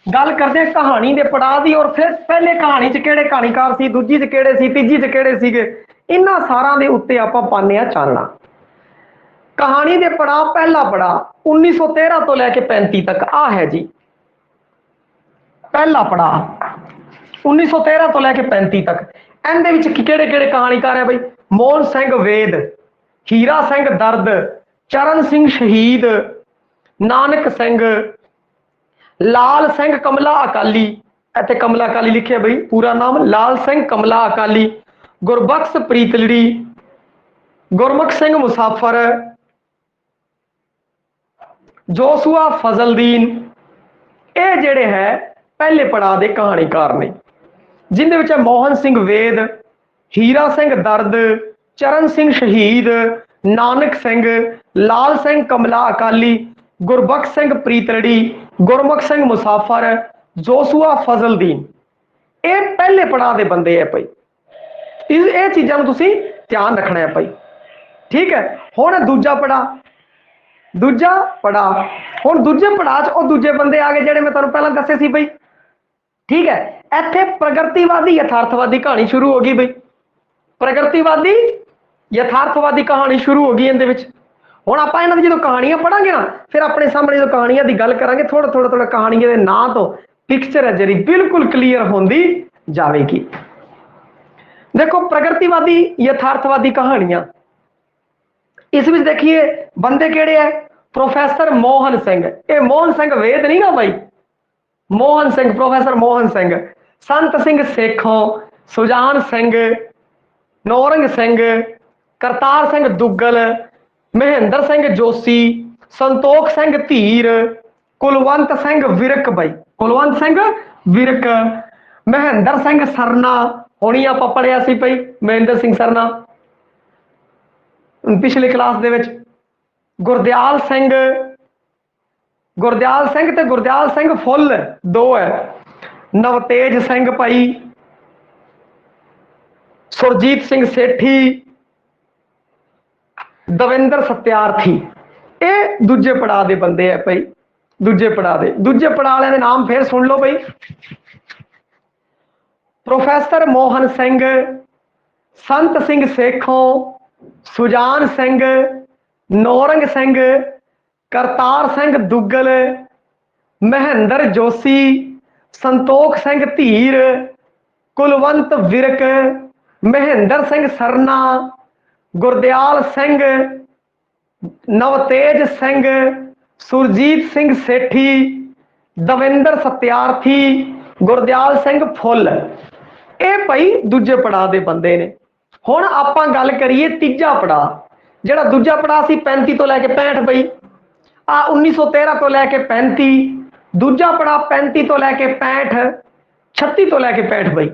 गल करते हैं कहानी के पड़ाव की, और फिर पहले कहानी च किहड़े कहानीकार सी, दूजी च किहड़े सी, तीजी च किहड़े सीगे, इन्हां सारां दे उत्ते आपां पाने आ चानना। कहानी के पड़ाव, पहला पड़ाव 1913 तो लैके 35 तक आ है जी। पहला पड़ाव 1913 तो लैके 35 तक, इहदे विच किहड़े किहड़े कहानीकार है बई? मोहन सिंह वेद, हीरा सिंह दर्द, चरण सिंह शहीद, नानक सिंह, लाल सिंह कमला अकाली, इत्थे कमला अकाली लिखे बई, पूरा नाम लाल सिंह कमला अकाली, गुरबख्श प्रीतलड़ी, गुरमुख सिंह मुसाफर, जोसुआ फजलदीन। ये जेड़े है पहले पड़ाव के कहानीकार ने, जिंदे विच मोहन सिंह वेद, हीरा सिंह दर्द, चरण सिंह शहीद, नानक सिंह, लाल सिंह कमला अकाली, गुरबख्श सिंह प्रीतलड़ी, गुरमुख सिंह मुसाफर, जोसुआ फजलदीन। ये पहले पड़ाव के बंदे है भाई। ये चीज़ों तुसीं ध्यान रखना है भाई, ठीक है। हुण दूजा पड़ाव, दूजा पड़ाव, हुण दूजे पड़ाव च दूजे बंदे आ गए जिहड़े मैं तुहानूं पहलां दस्से सी बई, ठीक है। इत्थे प्रगतिवादी यथार्थवादी कहानी शुरू हो गई बई, प्रगतिवादी यथार्थवादी कहानी शुरू हो गई। इहदे विच हुण आपां इन्हां दी जदों कहानियां पढ़ांगे ना, फिर अपने सामने जो कहानियां की गल करांगे, थोड़ा थोड़ा थोड़ा कहानियां दे नां तो पिक्चर है जी बिल्कुल क्लीयर होंदी जाएगी। देखो प्रगतिवादी यथार्थवादी कहानियां, इस विच देखिए बंदे किहड़े है? प्रोफैसर मोहन सिंह, ये मोहन सिंह वेद नहीं ना भाई, मोहन सिंह, प्रोफैसर मोहन सिंह, संत सिंह सेखों, सुजान सिंह, नौरंग सिंह, करतार सिंह दुग्गल, महेंद्र सिंह जोशी, संतोख सिंह धीर, कुलवंत सिंह विरक भाई, कुलवंत सिंह विरक, महेंद्र सिंह सरना, हुणी आपां पढ़िया सी भाई महेंद्र सिंह सरना पिछली क्लास दे विच, गुरदयाल सिंह, गुरदयाल सिंह ते गुरदयाल सिंह फुल दो है, नवतेज सिंह भाई, सुरजीत सिंह सेठी, दविंदर सत्यार्थी। ये दूजे पड़ाव के बंदे है भाई, दूजे पड़ाव के। दूजे पड़ाव वाले नाम फिर सुन लो भाई, प्रोफैसर मोहन सिंह, संत सिंह सेखों, सुजान सिंह, नौरंग सिंह, करतार सिंह दुग्गल, महेंद्र जोशी, संतोख सिंह धीर, कुलवंत विरक, महेंद्र सिंह सरना, गुरदयाल सिंह, नवतेज सिंह, सुरजीत सिंह सेठी, दविंदर सत्यार्थी, गुरदयाल सिंह फुल। ये भाई दूजे पड़ाव के बंदे ने। हुण आपां गल करिए तीजा पड़ाव, जिहड़ा दूजा पड़ाव सी 35 तो लैके 65 बई, आ 1913 तो लैके 35, दूजा पड़ाव 35 तो लैके 65, 36 तो लैके 65 बई,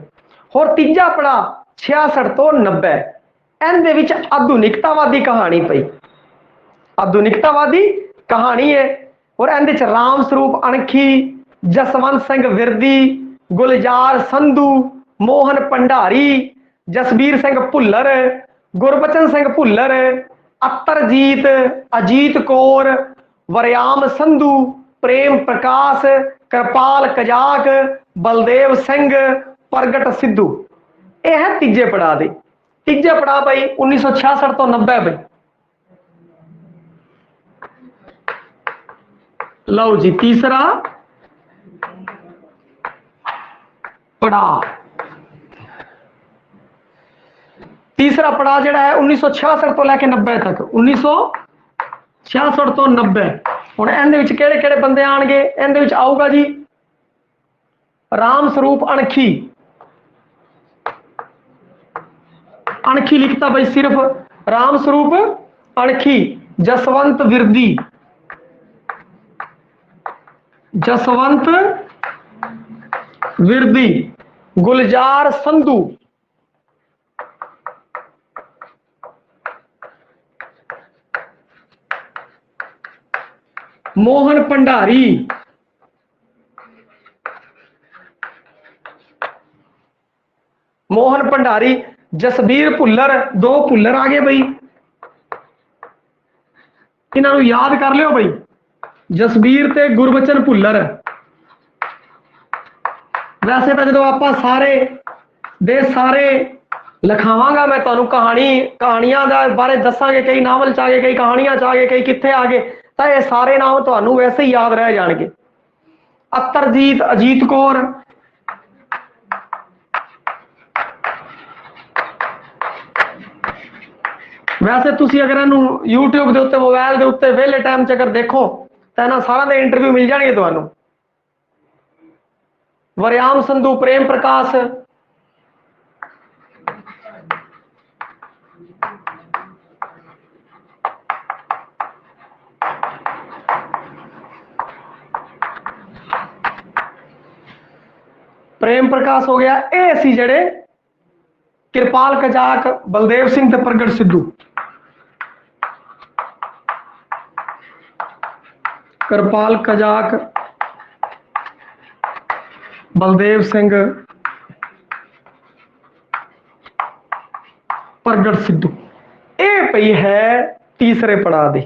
और तीजा पड़ाव 66 तो 90। इहदे विच आधुनिकतावादी कहानी पई, आधुनिकतावादी कहानी है। और इहदे च राम स्वरूप अणखी, जसवंत सिंह विरदी, गुलजार संधू, मोहन भंडारी, जसबीर सिंह भुल्लर, गुरबचन सिंह भुल्लर, अतरजीत, अजीत कौर, वरयाम संधू, प्रेम प्रकाश, कृपाल कजाक, बलदेव सिंह, प्रगट सिद्धू। यह है तीजे पड़ाव दे। तीजे पड़ाव भाई 1966 तो 90 भाई। लो जी तीसरा पड़ाव, तीसरा पड़ाव जिहड़ा है 1966 तो लैके 90 तक, 1966 तो 90। हुण इहदे विच किहड़े किहड़े बंदे आउणगे? इहदे विच आऊगा जी राम स्वरूप अणखी, अणखी लिखता भाई सिर्फ राम स्वरूप अणखी, जसवंत विरदी, जसवंत विरदी, गुलजार संधू, मोहन भंडारी, मोहन भंडारी, जसबीर भुल्लर, दो भुल्लर आ गए भाई, इन्हों याद कर लियो बई, जसबीर ते गुरबचन भुल्लर। वैसे तो जो आप सारे दे सारे लिखावांगा मैं तुहानू कहानियां बारे दसांगे, कई नावल च आ गए, कई कहानियां च आ गए, कई कित्थे आ गए, तो ये सारे नाम तुहानू वैसे ही याद रह जाएंगे। अतरजीत, अजीत कौर, वैसे तुसी अगर इनू यूट्यूब के उत्ते मोबाइल के उत्ते वेले टाइम च अगर देखो तो इन्हां सारा दे इंटरव्यू मिल जाएंगे तुहानू। वरियाम संधू, प्रेम प्रकाश, प्रेम प्रकाश हो गया। ये सी जड़े कृपाल कजाक, बलदेव सिंह ते प्रगट सिद्धू। कृपाल कजाक, बलदेव सिंह, प्रगट सिद्धू। ये पई है तीसरे पड़ाव दे।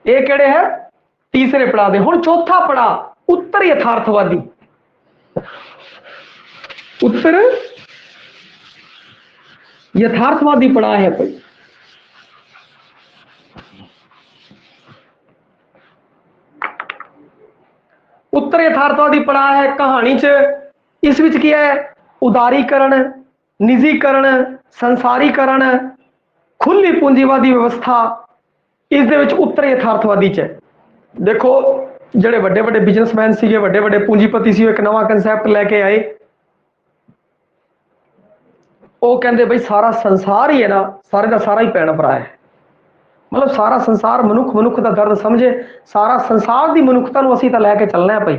ये केड़े है? तीसरे पड़ाव दे। हुण चौथा पड़ाव उत्तर यथार्थवादी। उत्तर यथार्थवादी पड़ा है कोई। उत्तर यथार्थवादी पड़ा है कहानी च। इस विच की है? उदारीकरण, निजीकरण, संसारीकरण, खुली पूंजीवादी व्यवस्था। इस दे विच उत्तर यथार्थवादी च देखो जड़े बड़े बड़े बिजनेसमैन सीगे, बड़े बड़े पूंजीपति सी, एक नवा कंसैप्ट लैके आए। वो कहते बई सारा संसार ही है ना, सारे का सारा ही भैन भरा है। मतलब सारा संसार मनुख का दर्द समझे, सारा संसार की मनुखता असीं तां लैके चलना है भाई।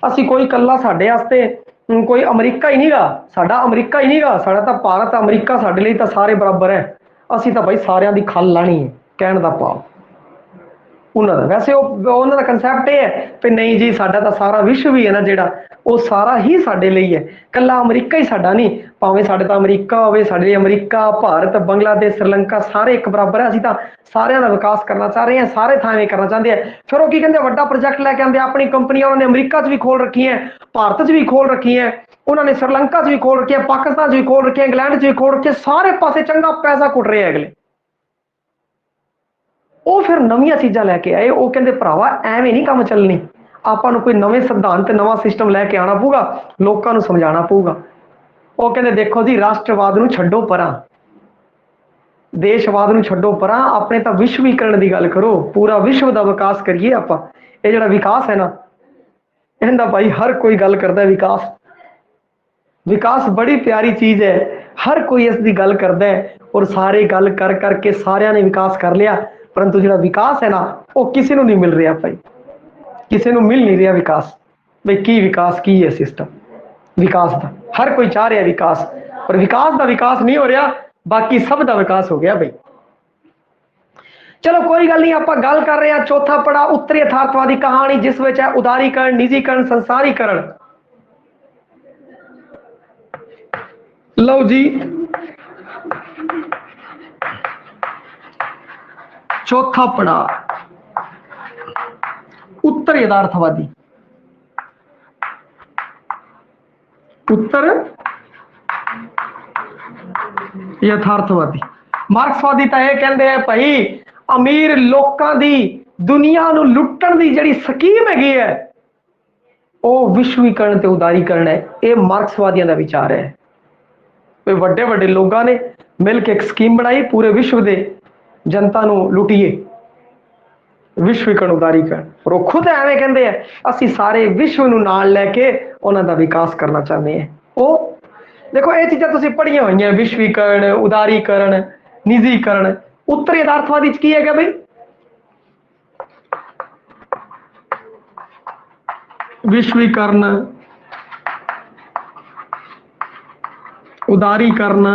असीं कोई कल्ला साडे वास्ते कोई अमरीका ही नहीं गा, साडा अमरीका ही नहीं गा, साडा तां भारत अमरीका साडे लई तां सारे बराबर है। असीं तां भाई सारिਆਂ ਦੀ खल लानी है, कहण दा भाव उन्होंने। वैसे उन्होंने कंसैप्ट ये है कि नहीं जी साडा तां सारा विश्व भी है ना जिहड़ा वो सारा ही साडे लई है, कल्ला अमरीका ही साडा नहीं। भावें साडे तां अमरीका होवे, साडे अमरीका, भारत, बांग्लादेश, श्रीलंका सारे एक बराबर है। असीं तां सारिਆਂ दा विकास करना चाह रहे हैं, सारे थावें करना चाहते हैं। फिर वो की कहंदे वड्डा प्रोजेक्ट लैके आंदे, अपनी कंपनियां उन्होंने अमरीका च भी खोल रखी हैं, भारत च भी खोल रखी हैं, उन्होंने श्रीलंका च भी खोल रखी है, पाकिस्तान च भी खोल रखी है, इंग्लैंड च भी खोल रखी है, सारे पासे चंगा पैसा कुट रहे हैं अगले। वो फिर नवीं चीज़ां लैके आए। वो कहते भरावा एवें नहीं काम चलनी, आपां नूं कोई नवे सिद्धांत, नवा सिस्टम लैके आना पऊगा, लोकां नूं समझाना पऊगा। वो कहते देखो जी राष्ट्रवाद नूं छड्डो परां, देशवाद नूं छड्डो परां, अपने तां विश्वीकरण की गल करो, पूरा विश्व का विकास करिए आपां। ये जिहड़ा विकास है ना, इहदा भाई हर कोई गल करदा विकास। विकास बड़ी प्यारी चीज़ है, हर कोई इसकी गल करदा है और सारे गल कर करके सारिਆਂ ने विकास कर लिया, परंतु जो विकास है ना वो किसी को नहीं मिल रहा भाई, किसी को मिल नहीं रहा विकास। भाई की विकास की है सिस्टम विकास का, हर कोई चाह रहा विकास, पर विकास का विकास नहीं हो रहा, बाकी सब का विकास हो गया भाई। चलो कोई गल नहीं, आप गल कर रहे हैं चौथा पड़ा उत्तर यथार्थवादी कहानी, जिस विच है उदारीकरण, निजीकरण, संसारीकरण। लो जी चौथा पड़ा उत्तर यथार्थवादी। उत्तर यथार्थवादी मार्क्सवादी तो यह कहते हैं भाई अमीर लोगों की दुनिया नूं लुट्टण दी जिहड़ी स्कीम हैगी है वो विश्वीकरण ते उदारीकरण है। ये मार्क्सवादियों का विचार है। वड्डे वड्डे लोगों ने मिलकर एक स्कीम बनाई, पूरे विश्व के जनता नूं लुटिए, विश्वीकरण उदारीकरण। और वो खुद एवें कहते हैं असीं सारे विश्व नूं नाल लैके उन्हां दा विकास करना चाहते हैं। वो देखो ये चीज़ां तुसीं पढ़ियां होईयां, विश्वीकरण, उदारीकरण, निजीकरण। उत्तर यथार्थवादी की है भाई? विश्वीकरण, उदारीकरण,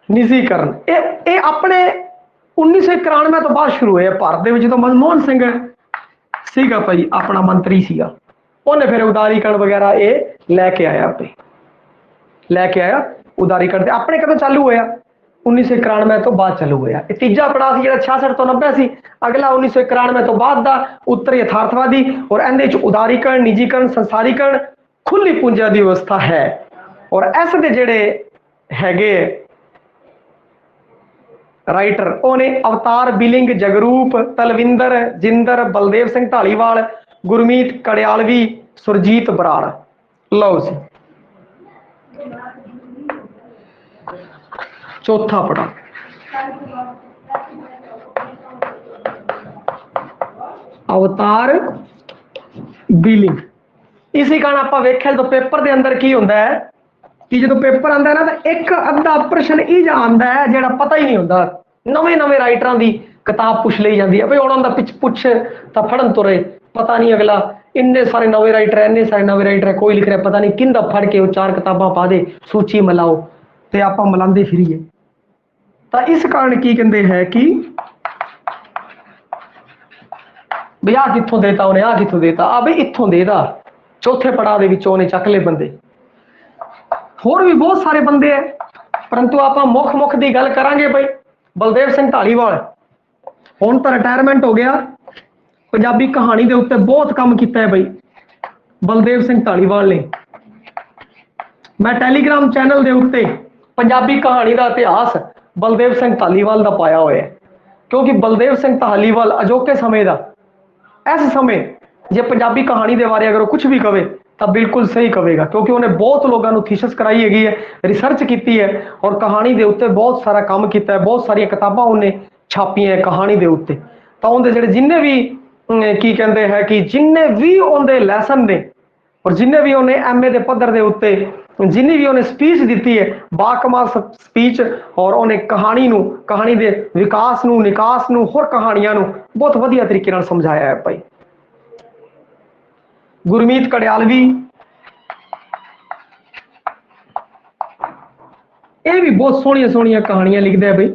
निजीकरण, ये अपने 1991 तो बाद शुरू हुए। भारत में जो मनमोहन सिंह सीगा भाई अपना मंत्री सीगा, उन्हें फिर उदारीकरण वगैरह ये लैके आया, पे लैके आया उदारीकरण। अपने कदों चालू होया 1991 तो बाद चालू होया। तीजा पड़ाव सी जिहड़ा 66 तो 90 सी, अगला 1991 तो बाद दा उत्तर यथार्थवादी, और इहदे च उदारीकरण, निजीकरण, संसारीकरण, खुली पूंजा दी व्यवस्था है। और इस दे जिहड़े हैगे राइटर उन्हें अवतार बिलिंग, जगरूप, तलविंदर, जिंदर, बलदेव सिंह ढालीवाल, गुरमीत कड़ियालवी, सुरजीत बराड़। लो जी चौथा पड़ा अवतार बिलिंग। इसी कारण आप वेख्या तो पेपर के अंदर की होंदा है कि जो पेपर आता है ना तो एक अद्धा प्रश्न इज आता है जो पता ही नहीं होता। नवे नवे राइटर की किताब पुछ ली जाती है भाई उन्होंने पिछ पुछ तो फड़न तुरे पता नहीं अगला इन्ने सारे नवे राइटर इन्ने सारे नवे राइटर है कोई लिख रहा पता नहीं किंदा फड़ के वो 4 किताबा पा दे सूची मिलाओ तो आप मिलाते फिरीए। तो इस कारण की कहते हैं कि भी आ कितों देता उन्हें आ कितों देता आ बई इतों देता। चौथे पड़ाव उन्हें चक ले बंदे होर भी बहुत सारे बंदे है परंतु आप मुख मुख की गल करांगे भाई बलदेव सिंह ढालीवाल हुण तो रिटायरमेंट हो गया। पंजाबी कहानी के उत्ते बहुत काम किया है भाई बलदेव सिंह ढालीवाल ने। मैं टैलीग्राम चैनल के उत्ते पंजाबी कहानी का इतिहास बलदेव सिंह ढालीवाल का पाया हुआ है क्योंकि बलदेव सिंह ढालीवाल अजोके समय का इस समय जे पंजाबी कहानी के बारे अगर कुछ भी कहे तो बिल्कुल सही कहेगा क्योंकि उन्हें बहुत लोगों को थीसिस कराई है रिसर्च की है और कहानी के उत्ते बहुत सारा काम किया है बहुत सारिया किताबा उन्हें छापिया है कहानी के उत्ते। तो उनके जोड़े जिन्हें भी की कहते हैं कि जिन्हें भी उनके लैसन ने और जिन्हें भी उन्हें MA के पद्धर के उत्ते जिन्हें भी उन्हें स्पीच दी है बाकमाल स्पीच और उन्हें कहानी के विकास निकास होर कहानियां बहुत वधिया तरीके समझाया है भाई। गुरमीत कड़ियालवी ये भी बहुत सोहनिया सोहनिया कहानियां लिखता है भाई।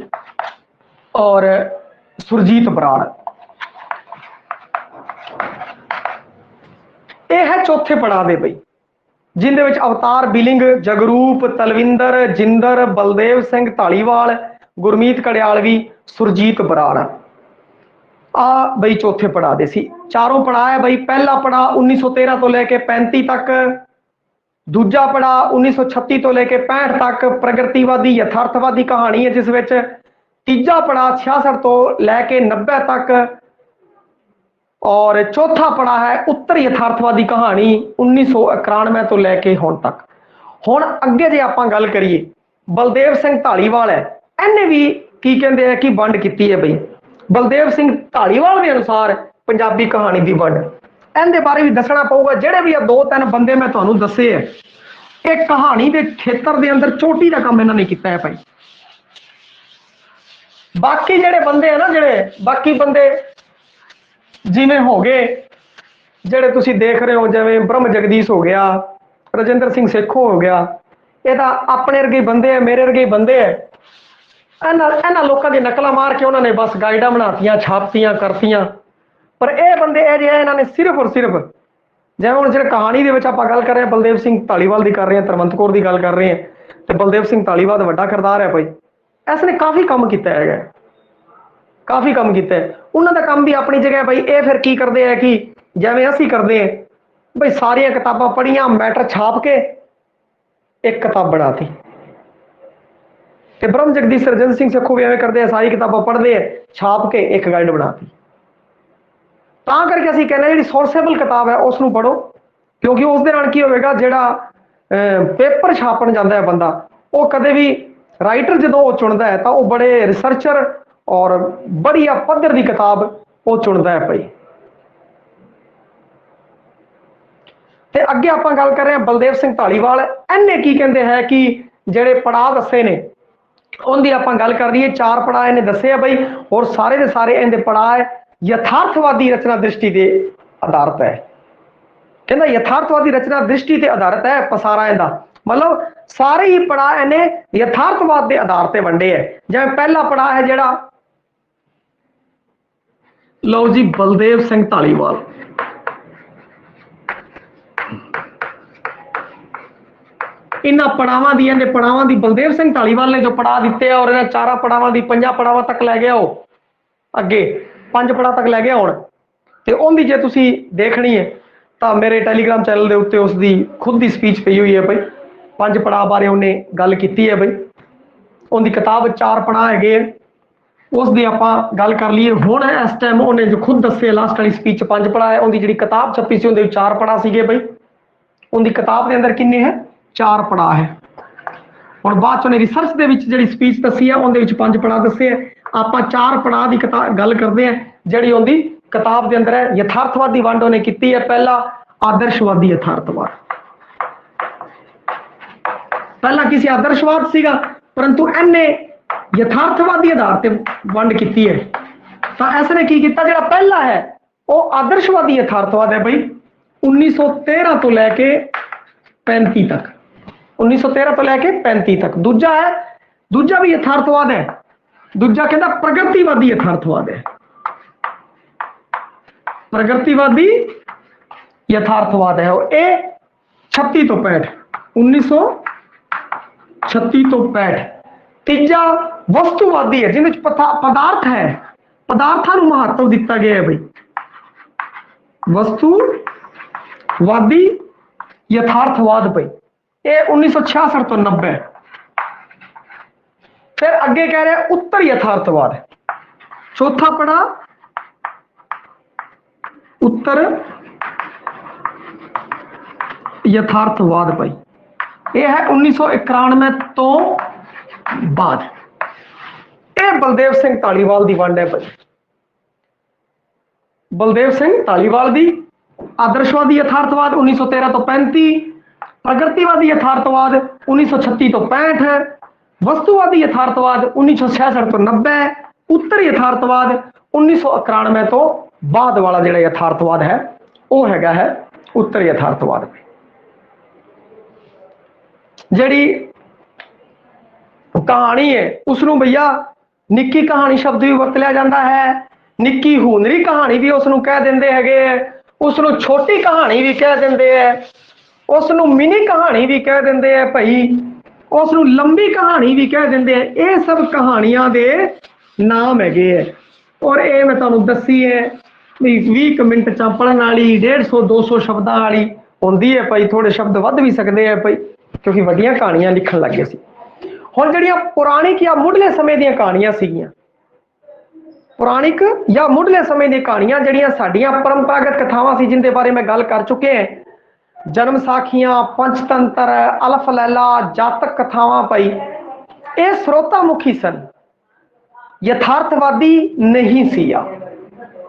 और सुरजीत बराड़ ये है चौथे पड़ाव दे भाई जिंदे विच अवतार बिलिंग, जगरूप, तलविंदर, जिंदर, बलदेव सिंह ढालीवाल, गुरमीत कड़ियालवी, सुरजीत बराड़ आ बई चौथे पड़ाव दे सी। चारों पड़ाव है बई पहला पड़ाव 1913 तो लेके 35 तक, दूजा पड़ाव 1936 तो लेके 65 तक प्रगतिवादी यथार्थवादी कहानी है जिस विच तीजा पड़ाव 66 तो लैके 90 तक और चौथा पड़ा है उत्तर यथार्थवादी कहानी 1991 तो लैके हुण तक। हुण अगे जे आपां गल करिए बलदेव सिंह ढालीवाल है इन्हें भी की कहते हैं कि वंड की है बई बलदेव सिंह ढालीवाल के अनुसार पंजाबी कहानी की वंड इहदे बारे भी दसना पऊगा। जेडे भी 2-3 बंदे मैं तुहानूं दसे है एक कहानी के खेतर के अंदर चोटी का काम इन्होंने किया है भाई। बाकी जेडे बंदे है ना जेडे बाकी बंदे जिमें हो गए जेडे तुसीं देख रहे हो जिवें ब्रह्म जगदीश हो गया, राजिंदर सिंह सेखों हो गया, ये तो अपने वर्गे बंदे है मेरे वर्गे बंदे है। इन्हां लोगों की नकल मार के उन्होंने बस गाइडा बनातियां छापतियां करतियां पर यह बंदे इन्होंने सिर्फ और सिर्फ जिवें हुण जिहड़ी कहानी दे विच आपां गल कर रहे हैं बलदेव सिंह ढालीवाल की कर रहे हैं तरवंत कौर की गल कर रहे हैं तो बलदेव सिंह ढालीवाल दा वड्डा किरदार है भाई। इसने काफ़ी काम किया है काफ़ी काम किया है उन्होंने काम भी अपनी जगह भाई। ये फिर की करते हैं कि जिवें असीं करते हैं भाई सारिया किताबां पढ़ियां मैटर छाप के एक किताब बनाती ते ब्रह्म जगदीश राजिंदर सिंह सेखों भी एवं करते हैं सारी किताबां पढ़ते हैं छाप के एक गाइड बनाती। तां करके असीं कहने जी सोर्सेबल किताब है उसनूं पढ़ो क्योंकि उस दे नाल की होवेगा जिहड़ा पेपर छापण जाता है बंदा वो कदे भी राइटर जो वो चुनता है तो वो बड़े रिसर्चर और बढ़िया पद्धर की किताब वो चुनता है भाई। ते अगे आप गल कर रहे हैं बलदेव सिंह ढालीवाल इन्हें की कहते हैं कि जेडे पड़ाव दसे ने उनकी आप गल कर रही है 4 पड़ाव इन्हें दसे है भाई और सारे के सारे इनके पड़ाव यथार्थवादी रचना दृष्टि के आधारित है। कहना यथार्थवादी रचना दृष्टि के आधारित है पसारा इनका मतलब सारे ही पड़ाव इन्हें यथार्थवाद के आधार पर वंडे है। जिवें पहला पड़ाव है जेड़ा लो जी बलदेव सिंह ढालीवाल इन्हां पड़ावां दी इहदे पड़ावां दी बलदेव सिंह ढालीवाल ने जो पड़ा दिते और इन्हां चारां पड़ावां दी 5 पड़ावां तक लै गया, अगे 5 पड़ा तक लै गया हुण। ते उहदी जे तुसीं देखनी है तो मेरे टैलीग्राम चैनल के उत्ते उसकी खुद की स्पीच पई हुई है बई, 5 पड़ाव बारे उन्हें गल की है बई। उनकी किताब 4 पड़ाव है, उसकी आप गल कर लीए। हुण इस टाइम उन्हें जो खुद दसे लास्ट वाली स्पीच 5 पड़ा है, उनकी जी किताब छपी सी उन्हें 4 पड़ा सीगे बई। उनकी किताब के अंदर किन्ने है 4 पड़ा है। हुण बाद उन्हें रिसर्च के जी स्पीच दसी है उन्हें 5 पड़ा दसे है। आप 4 पड़ा की किताब गल करते हैं जी उनकी किताब के अंदर है। यथार्थवादी वंड उन्हें की है, पहला आदर्शवादी यथार्थवाद। पहला किसी आदर्शवाद सीगा, परंतु इन्हें यथार्थवादी आधार पर वंड की है। तो इसने की किया, जो पहला है वो आदर्शवादी यथार्थवाद है बई, 1913 तो लैके 35 तक, 1913 तो लैके 35 तक। दूजा है, दूजा भी यथार्थवाद है, दूजा कहता प्रगतिवादी यथार्थवाद है। प्रगतिवादी यथार्थवाद है ये 36 तो 65, 1936 तो 65। तीजा वस्तुवादी है जिन्हें पदार्थ है, पदार्थों को महत्व दिता गया है भाई, वस्तुवादी यथार्थवाद भाई, ये 1966 तो 90। फिर अगे कह रहे उत्तर यथार्थवाद, चौथा पड़ा उत्तर यथार्थवाद भाई, यह है 1991 तो बाद। यह बलदेव सिंह धालीवाल की वंड है भाई। बलदेव सिंह धालीवाल की आदर्शवादी यथार्थवाद 1913 तो 35, प्रगतिवादी यथार्थवाद 1936 तो 65 है, वस्तुवादी यथार्थवाद 1966 तो 90, उत्तर यथार्थवाद 1991 तो बाद वाला जो यथार्थवाद है वो है उत्तर यथार्थवाद। जी कहानी है उसनों भैया निक्की कहानी शब्द भी वरत लिया जाता है, निक्की हूनरी कहानी भी उसनों कह देंगे है, उसनों छोटी कहानी भी कह देंगे है, उसनों मिनी कहानी भी कह देंगे है भाई, उसनों लंबी कहानी भी कह देंगे है। ये सब कहानियां दे नाम है और ये मैं तुहानूं दसी है भी 20 मिनट च पढ़न वाली 150-200 शब्दों वाली होंदी है भाई। थोड़े शब्द वध भी सकते हैं भाई क्योंकि वड्डियां कहानियां लिखण लग गए सी। हुण जिहड़ियां पुराणिक या मुढ़ले समय दी कहानियां सीगियां, पुराणिक या मुढ़ले समय दी कहानियां जिहड़ियां साडीआं परंपरागत कथावां सी जिंदे बारे में गल कर चुके हैं, जन्म साखियां, पंचतंत्र, अलफ लैला, जातक कथावां भाई, ये स्रोता मुखी सन, यथार्थवादी नहीं सी।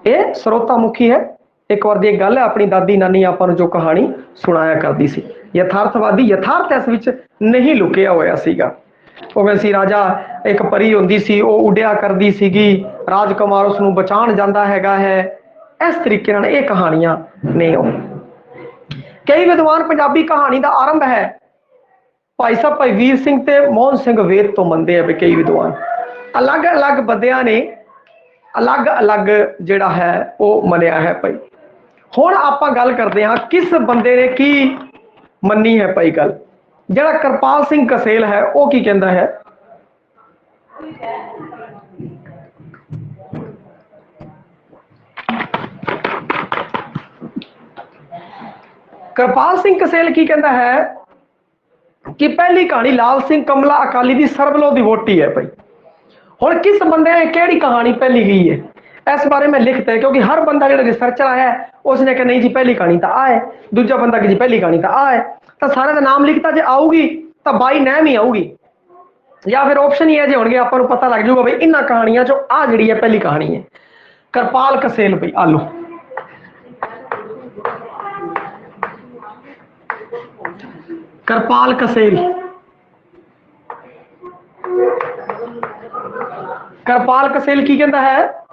ये स्रोता मुखी है। एक बार दी गल है अपनी दादी नानी आपां नूं जो कहानी सुनाया करती सी, यथार्थवादी यथार्थ इस विच नहीं लुकिया होया सीगा। उवें सी राजा एक परी हुंदी सी, वो उड्या करदी सीगी, राजकुमार उसनूं बचाण जांदा हैगा है। इस तरीके नाल ये कहानियां नहीं हो। कई विद्वान पंजाबी कहानी का आरंभ है भाई साहब भाई वीर सिंह ते मोहन सिंह वेद तो मनते हैं। कई विद्वान अलग अलग बंदियां ने अलग अलग जिहड़ा है वो मनिया है भाई। हुण आपां गल करते हैं किस बंदे ने की मन्नी है भाई गल। जिहड़ा कृपाल सिंह कसेल है वो की कहता है, कृपाल सिंह कसेल की कहता है कि पहली कहानी लाल सिंह कमला अकाली दी सरबलो दी वोटी है भाई। हुण किस बंदे ने केड़ी कहानी पहली गई है इस बारे में लिखता है, क्योंकि हर बंदा जो रिसर्चर आया है उसने कहा नहीं जी पहली कहानी तो आ है, दूजा बंदा कि जी पहली कहानी तो आ है, तो सारे का नाम लिखता जो आऊगी तो बाई नैम ही आऊगी या फिर ऑप्शन ही है जो होंगे आपको पता लग जाऊगा भाई इन्होंने कहानियां चो आ जी है पहली कहानी है। कृपाल कसेल भाई आलो कृपाल कसेल, कृपाल कसेल की कहता है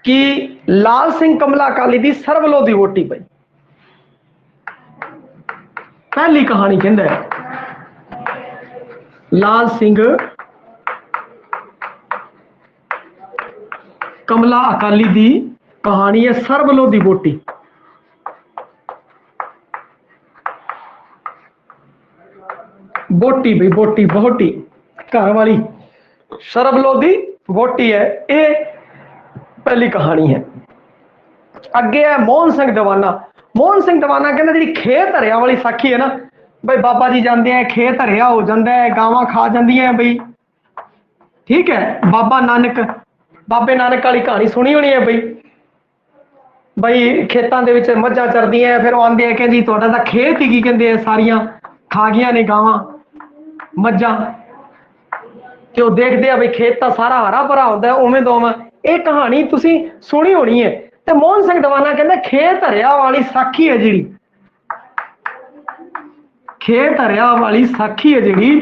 कि लाल सिंह कमला अकाली दी सरवलो दी वोटी भाई पहली कहानी कहता है। लाल सिंह कमला अकाली दी कहानी है सरवलो दी वोटी। बोटी भाई बोटी बोटी घर वाली सरबलोध की बोटी है। ये पहली कहानी है। अगे है मोहन सिंह दीवाना। मोहन सिंह दीवाना कहना जी खेत हरिया वाली साखी है ना भाई, बाबा जी जाते हैं खेत हरिया हो जाता है, गावां खा जांदियां भाई, ठीक है। बाबा नानक बाबे नानक वाली कहानी सुनी होनी है भाई, भाई खेतों के मझां चरदियां, फिर आंदे हैं कि जी तुहाडा तां खेत ही की कहंदे सारियां खा गईयां ने गावां मझां, ते वो देखते हैं भाई खेत तो सारा हरा भरा होता है उवें दोवें। ये कहानी तुसी सुनी होनी है। तो मोहन सिंह दीवाना कहते खेत हरिया वाली साखी है जी, खेत हरिया वाली साखी है जी,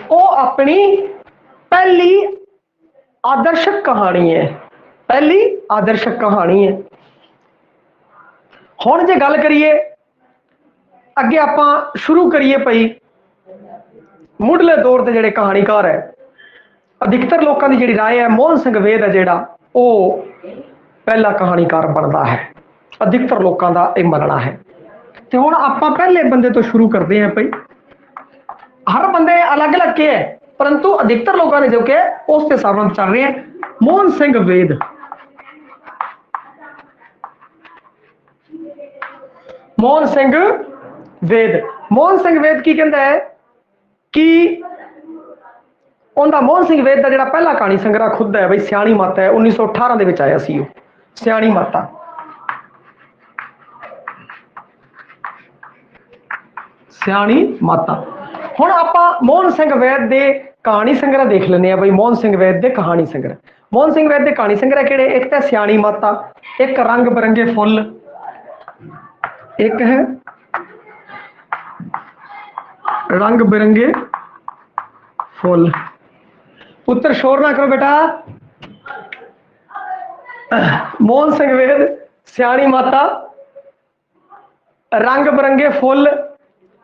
वो अपनी पहली आदर्शक कहानी है, पहली आदर्शक कहानी है। हुण जे गल करिए अगे आपां शुरू करिए भाई, मुढ़ले दौर के जिहड़े कहानीकार है, अधिकतर लोगों की जिहड़ी राय है मोहन सिंह वेद है जिहड़ा वो पहला कहानीकार बनता है, अधिकतर लोगों का यह मनना है। तो हुण आपां पहले बंदे तो शुरू करते हैं भाई, हर बंदे अलग अलग के है परंतु अधिकतर लोगों ने जो कि उस हिसाब से चल रहे हैं। मोहन सिंह वेद, मोहन सिंह वेद, मोहन सिंह वेद की कहता है कि उनका मोहन सिंह वेद का जो पहला कहानी संग्रह खुद है भाई सियाणी माता है, 1918 के आया सी वो सियाणी माता। सियाणी माता। हुण आपां मोहन सिंह वैद दे कहानी संग्रह देख लेने भाई, मोहन सिंह वैद दे कहानी संग्रह। मोहन सिंह वैद दे कहानी संग्रह किहड़े, एक तो सियाणी माता, एक रंग बिरंगे फुल, एक है रंग बिरंगे फुल। पुत्र शोर ना करो बेटा। मोहन सिंह वेद, सियाणी माता, रंग बिरंगे फुल,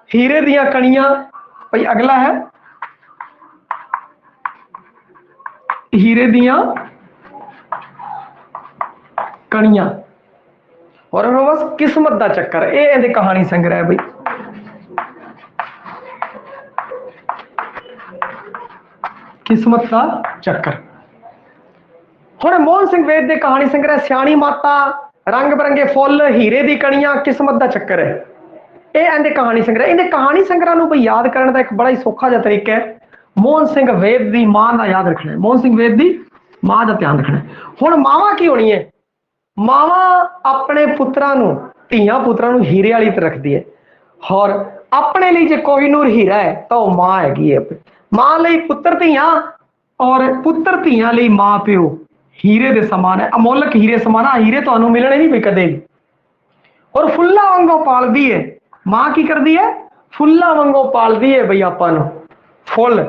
हीरे दियां कणियां। भाई अगला है हीरे दियां कणियां, और बस किस्मत का चक्कर, ये कहानी संग्रह है भाई। किस्मत का चक्कर। हुण मोहन सिंह वेद दे कहानी संग्रह सियाणी माता, रंग बिरंगे फुल, हीरे दी कणियां, किस्मत का चक्कर है, ये इहदे कहानी संग्रह। इहदे कहानी संग्रह नूं भाई याद करने का एक बड़ा ही सौखा जिहा तरीका है, मोहन सिंह वेद की मां का याद रखना है, मोहन सिंह वेद की मां का ध्यान रखना है। हुण मावां की होनी है, मावां अपने पुत्रां नूं, धीआं पुत्रां नूं हीरे वाली ते रखदी है, और अपने लिए जे कोहिनूर हीरा है तो वह मां हैगी है। मां लई पुत्र धीआं और पुत्र धीआं लई मां प्यो हीरे दे समान है, अमोलक हीरे समान। हीरे तुहानूं मिलने नहीं भी कदे भी। और फुल्लां वांगों पालदी है मां, की करदी है फुल्लां वांगों पालदी है बई आपां नूं फुल।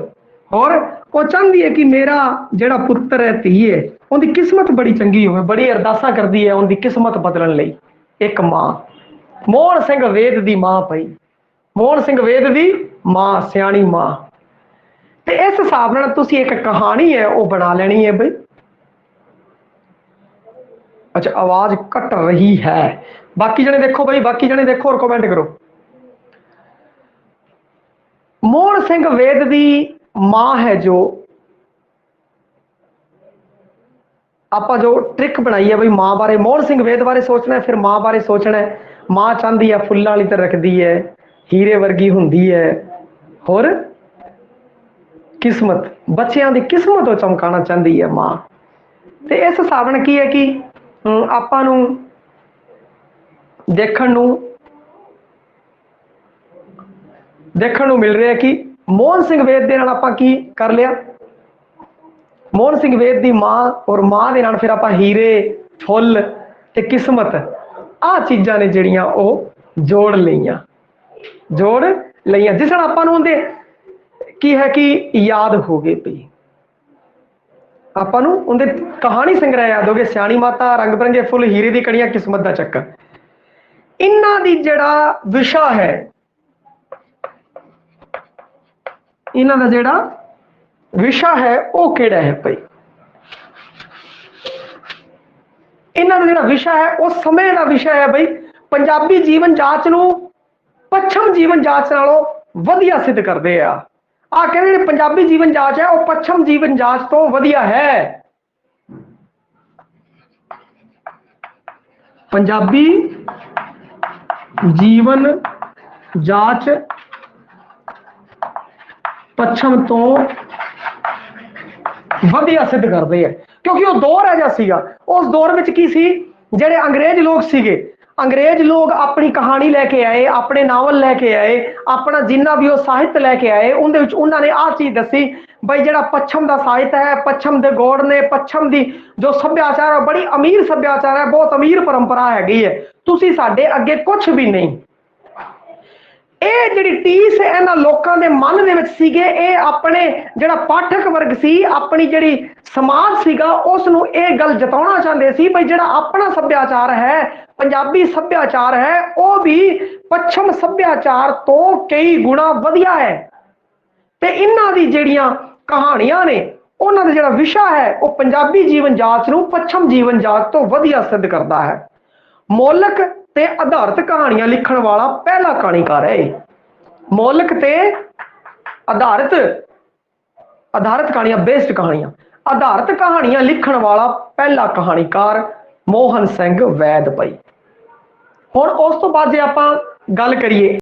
और वो चाहती है कि मेरा जिहड़ा पुत्र है धी है उनकी किस्मत बड़ी चंगी हो, बड़ी अरदासां करदी है उनकी किस्मत बदलण लई। एक मां मोहन सिंह वेद दी मां पई, मोहन सिंह वेद दी मां, सियाणी मां। ते इस हिसाब नाल तुसी एक कहानी है वो बना लेनी है बई। अच्छा आवाज कट रही है, बाकी जने देखो भाई, बाकी जने देखो और कमेंट करो। मोहन सिंह वेद दी मां है जो आप जो ट्रिक बनाई है भाई मां बारे, मोहन सिंह वेद बारे सोचना है, फिर मां बारे सोचना है। मां चाहती है फुल्लां वाली तरह रखती है, हीरे वर्गी हुंदी है, और किस्मत बच्चों की किस्मत को चमकाना चाहती है मां। तो इस हिसाब नाल की है कि आपां नूं देखण नूं मिल रहा है कि मोहन सिंह वेद दे नाल आपां की कर लिया, मोहन सिंह वेद की मां और मां दे नाल फिर आपां हीरे फुल ते किस्मत आ चीज़ां ने जिहड़ियां वो जोड़ लईयां जिस नाल आपां नूं उहदे की है कि याद हो गए पई, आपां नूं उहदे कहानी संग्रह याद हो गए, सियाणी माता, रंग बिरंगे फुल, हीरे दी कणियां, किस्मत दा चक्कर। इन्हां दी जिहड़ा विशा है, इन्हां दा जिहड़ा विशा है वो किहड़ा है भाई, इन्हां दा जिहड़ा विशा है वो समय का विशा है भाई। पंजाबी जीवन जाच नूं पच्छम जीवन जाच नालों वधिया सिद्ध करदे आ। ਆ ਕਹਿੰਦੇ ਜਿਹੜੀ ਪੰਜਾਬੀ ਜੀਵਨ ਜਾਚ ਹੈ ਉਹ ਪੱਛਮ ਜੀਵਨ ਜਾਚ ਤੋਂ ਵਧੀਆ ਹੈ। ਪੰਜਾਬੀ ਜੀਵਨ ਜਾਚ ਪੱਛਮ ਤੋਂ ਵਧੀਆ ਸਿੱਧ ਕਰਦੇ ਆ, ਕਿਉਂਕਿ ਉਹ ਦੌਰ ਹੈ ਜਿਹਾ ਸੀਗਾ। ਉਸ ਦੌਰ ਵਿੱਚ ਕੀ ਸੀ, ਜਿਹੜੇ ਅੰਗਰੇਜ਼ ਲੋਕ ਸੀਗੇ, अंग्रेज लोग अपनी कहानी लैके आए, अपने नावल लैके आए, अपना जिन्ना भी वो साहित्य लैके आए, उन्होंने आ चीज दसी बई जो पच्छम का साहित्य है, पच्छम के गौड़ ने, पच्छम की जो सभ्याचार है बड़ी अमीर सभ्याचार है, बहुत अमीर परंपरा हैगी है, तुसी साडे अगे कुछ भी नहीं। ਇਹ ਜਿਹੜੀ ਟੀਸ ਇਹਨਾਂ ਲੋਕਾਂ ਦੇ ਮਨ ਦੇ ਵਿੱਚ ਸੀਗੇ, ਇਹ ਆਪਣੇ ਜਿਹੜਾ ਪਾਠਕ ਵਰਗ ਸੀ, ਆਪਣੀ ਜਿਹੜੀ ਸਮਾਜ ਸੀਗਾ ਉਸ ਨੂੰ ਇਹ ਗੱਲ ਜਤਾਉਣਾ ਚਾਹੁੰਦੇ ਸੀ ਬਈ ਜਿਹੜਾ ਆਪਣਾ ਸੱਭਿਆਚਾਰ ਹੈ, ਪੰਜਾਬੀ ਸੱਭਿਆਚਾਰ ਹੈ, ਉਹ ਵੀ ਪੱਛਮ ਸੱਭਿਆਚਾਰ ਤੋਂ ਕਈ ਗੁਣਾ ਵਧੀਆ ਹੈ। ਤੇ ਇਹਨਾਂ ਦੀ ਜਿਹੜੀਆਂ ਕਹਾਣੀਆਂ ਨੇ, ਉਹਨਾਂ ਦਾ ਜਿਹੜਾ ਵਿਸ਼ਾ ਹੈ ਉਹ ਪੰਜਾਬੀ ਜੀਵਨ ਜਾਚ ਨੂੰ ਪੱਛਮ ਜੀਵਨ ਜਾਚ ਤੋਂ ਵਧੀਆ ਸਿੱਧ ਕਰਦਾ ਹੈ। ਮੌਲਿਕ ਤੇ ਆਧਾਰਿਤ ਕਹਾਣੀਆਂ ਲਿਖਣ ਵਾਲਾ ਪਹਿਲਾ ਕਹਾਣੀਕਾਰ ਹੈ। ਮੌਲਿਕ ਤੇ ਆਧਾਰਿਤ ਕਹਾਣੀਆਂ, ਬੇਸਡ ਕਹਾਣੀਆਂ, ਆਧਾਰਿਤ ਕਹਾਣੀਆਂ ਲਿਖਣ ਵਾਲਾ ਪਹਿਲਾ ਕਹਾਣੀਕਾਰ ਮੋਹਨ ਸਿੰਘ ਵੈਦ ਭਾਈ। ਹੁਣ ਉਸ ਤੋਂ ਬਾਅਦ ਜੇ ਆਪਾਂ ਗੱਲ ਕਰੀਏ